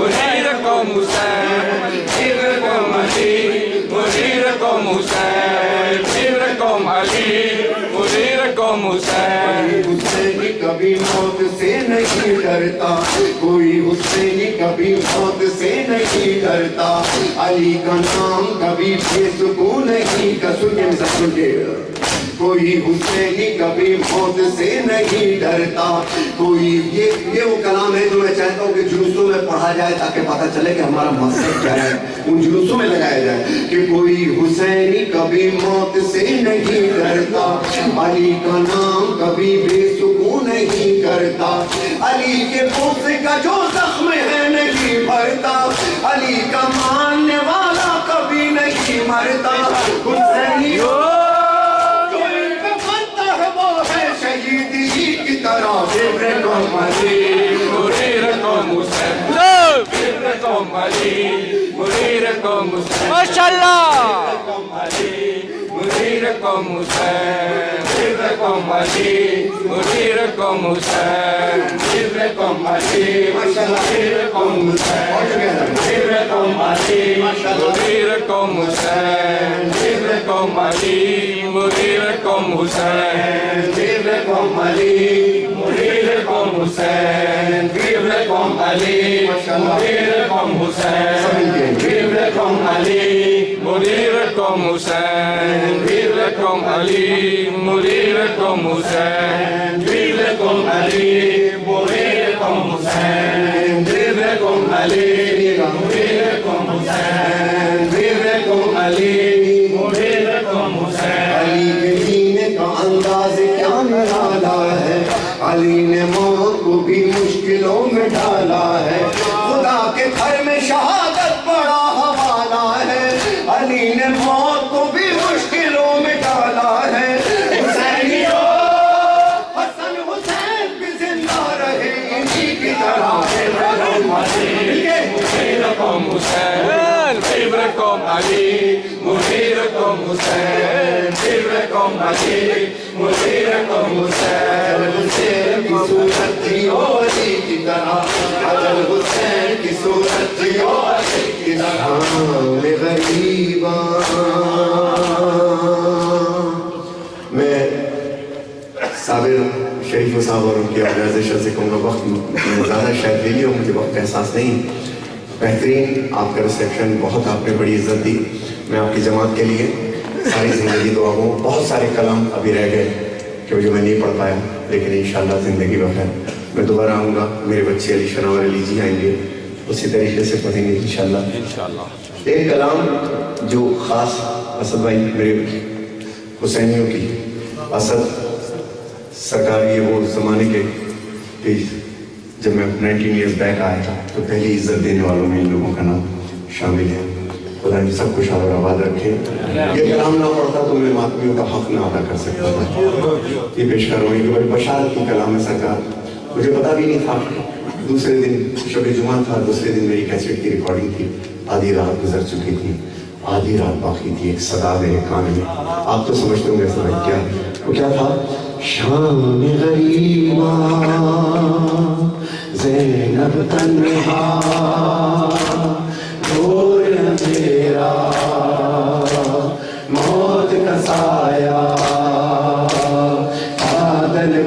منيركم حسين منيركم علي منيركم حسين منيركم علي منيركم حسين حسینی کبھی موت سے نہیں ڈرتا کوئی حسینی کبھی موت سے نہیں ڈرتا علی کا نام کبھی بے سکون نہیں کا سنیے کوئی حسینی کبھی موت سے نہیں ڈرتا کوئی یہ وہ کلام ہے جو میں چاہتا ہوں کہ جلوسوں میں پڑھا جائے تاکہ پتہ چلے کہ ہمارا مقصد کیا ہے ان جلوسوں میں لگایا جائے کہ کوئی حسینی کبھی موت سے نہیں ڈرتا علی کا نام کبھی بے سکون نہیں کرتا علی کے بغض کا جو زخم ہے نہیں بھرتا علی کا ماننے والا کبھی نہیں مرتا حسینی منيركم علي منيركم حسين منيركم علي منيركم حسين ما شاء الله منيركم حسين منيركم علي منيركم حسين منيركم علي منيركم حسين منيركم علي منيركم حسين منيركم علي منيركم حسين منيركم علي منيركم حسين منيركم علي منيركم حسين منيركم علي منيركم حسين منيركم علي منيركم حسين منيركم علي منيركم حسين منيركم علي منيركم حسين منيركم علي منيركم حسين علی کے جینے کا انداز کیا نرالا ہے علی نے موت کو بھی مشکلوں میں ڈالا ہے خدا کے گھر میں شہادت بڑا حوالہ ہے علی نے موت کو بھی مشکلوں میں ڈالا ہے حسینیوں حسن حسین بھی زندہ رہے انہی کی طرح منيركم حسين منيركم علي منيركم حسين منيركم علي منيركم حسين حسین کی صورت جیو علی کی طرح اجل حسین کی صورت جیو علی کی طرح غریباں میں صابر شریف صاحب اور ان کے آرگنائزیشن سے کہوں گا وقت میں زیادہ شاید دلی ہو مجھے وقت کا احساس نہیں بہترین آپ کا ریسیپشن بہت آپ نے بڑی عزت دی میں آپ کی جماعت کے لیے ساری زندگی دعا ہوں بہت سارے کلام ابھی رہ گئے کہ جو میں نہیں پڑھ پایا لیکن انشاءاللہ زندگی بخیر میں دوبارہ آؤں گا میرے بچے علی شناور علی جی آئیں گے اسی طریقے سے پڑھیں گے انشاءاللہ ایک کلام جو خاص اسد بھائی میرے حسینیوں کی اسد سرکار یہ وہ زمانے کے کہ جب میں 19 ایئرز بیک آیا تھا تو پہلی عزت دینے والوں میں ان لوگوں کا نام شامل ہے خدا ان سب کو شاد اور آباد رکھے یہ کلام نہ پڑھتا تو میں ماتمیوں کا حق نہ ادا کر سکتا تھا یہ پیش کر رہا ہوں کہ بڑی بشارت کی کلام ہے سرکار مجھے پتا بھی نہیں تھا دوسرے دن شب جمعہ تھا دوسرے دن میری کیسٹ کی ریکارڈنگ تھی آدھی رات گزر چکی تھی آدھی رات باقی تھی ایک صدا میرے کان میں آپ تو سمجھتے ہوں گے سمجھ کیا وہ کیا تھا شام غریباں زینب تنہا دور اندھیرا موت کا سایہ بادل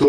2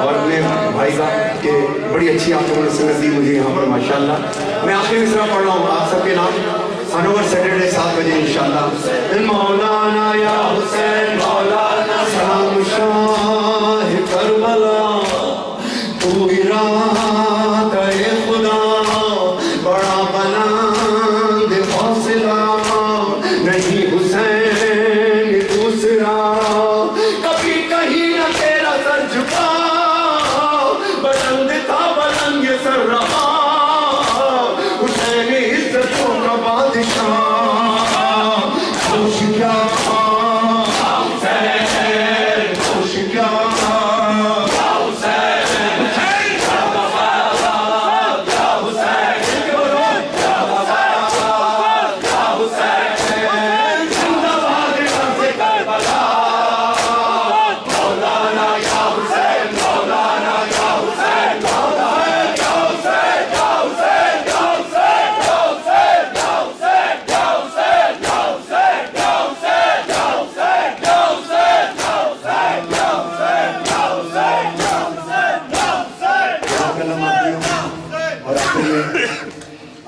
اور اپنے بھائی کا کہ بڑی اچھی آپ لوگوں نے سنت دی مجھے یہاں پر ماشاءاللہ. میں آخری مصرع پڑھ رہا ہوں آپ سب کے نام. ہنوور سیٹرڈے 7 بجے انشاءاللہ. مولانا یا حسین مولانا سلام شاہ کربلا تو ارادہ خدا بڑا بلند فاصلہ نہیں حسین دوسرا کبھی کہیں نہ تیرا سر جھکا بلند تھا بلند یہ سر رہا حسین عزتوں کا بادشاہ خوش کیا حسین خوش کیا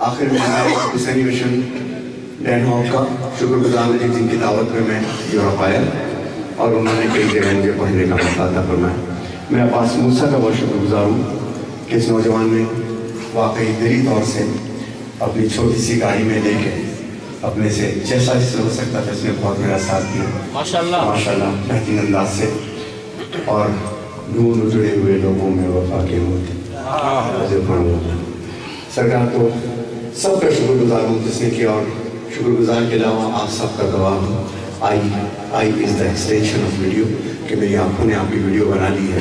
آخر میں حسینی مشن ڈین ہاک کا شکر گزار ہوں جن کی دعوت میں میں یورپ آیا اور انہوں نے کئی جگہ مجھے پڑھنے کا موقع عطا فرمایا. میں عباس موسیٰ کا بہت شکر گزار ہوں کہ اس نوجوان نے واقعی دلی طور سے اپنی چھوٹی سی گاڑی میں لے کے اپنے سے جیسا جس سے ہو سکتا تھا اس نے بہت میرا ساتھ دیا ماشاءاللہ بہترین انداز سے. اور نور جڑے ہوئے لوگوں میں وفا کے ہوتے سرکار کو سب کا شکر گزار ہوں جس نے کیا. اور شکر گزار کے علاوہ آپ سب کا گواہ ہوں. آئی از دا ایکسٹینشن آف ویڈیو کہ میری آنکھوں نے آپ کی ویڈیو بنا لی ہے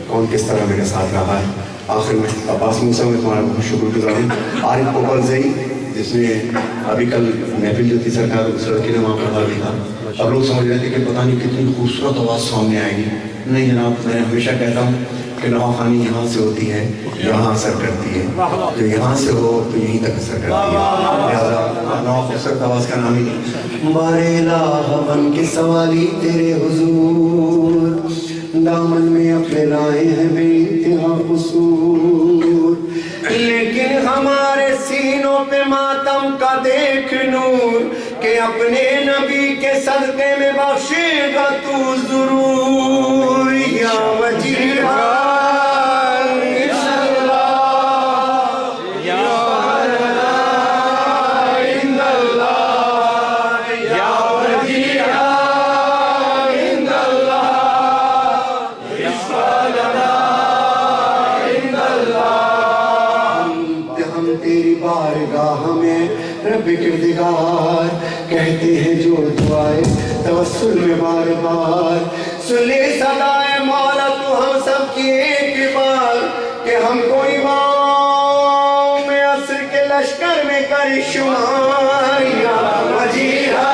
کون کس طرح میرے ساتھ رہا ہے. آخر میں عباس موسیٰ میں تمہارا بہت شکر گزار ہوں. عارف پوپل زئی جس نے ابھی کل محفل جو تھی سرکار اس لڑکی نے وہاں پر بھی تھا. اب لوگ سمجھ رہے تھے کہ پتہ نہیں کتنی خوبصورت آواز سامنے آئے گی. نہیں جناب میں ہمیشہ کہتا ہوں کہ نواخوانی یہاں سے ہوتی ہے یہاں اثر کرتی ہے. جو یہاں سے ہو تو یہیں تک اثر کرتی ہے. لہٰذا نوا خوبصورت آواز کا نام ہی نہیں. بارے الہ بن کے سوالی تیرے حضور دامن میں اپنے لائے ہیں بے انتہا قصور لیکن ہمارے سینوں پہ ماتم کا دیکھ نور کہ اپنے نبی کے صدقے میں بخشے گا تو ضرور. یا وجیہا رب کردگار کہتے ہیں جو دعائے توسل میں بار بار سن لے صدائے مولا تو ہم سب کی ایک بار کہ ہم کو امام عصر کے لشکر میں کر شمار. یا وجیہا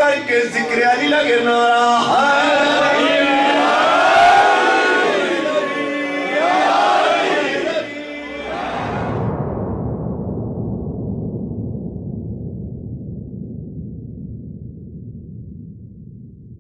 کر کے ذکر علی لگے نعرہ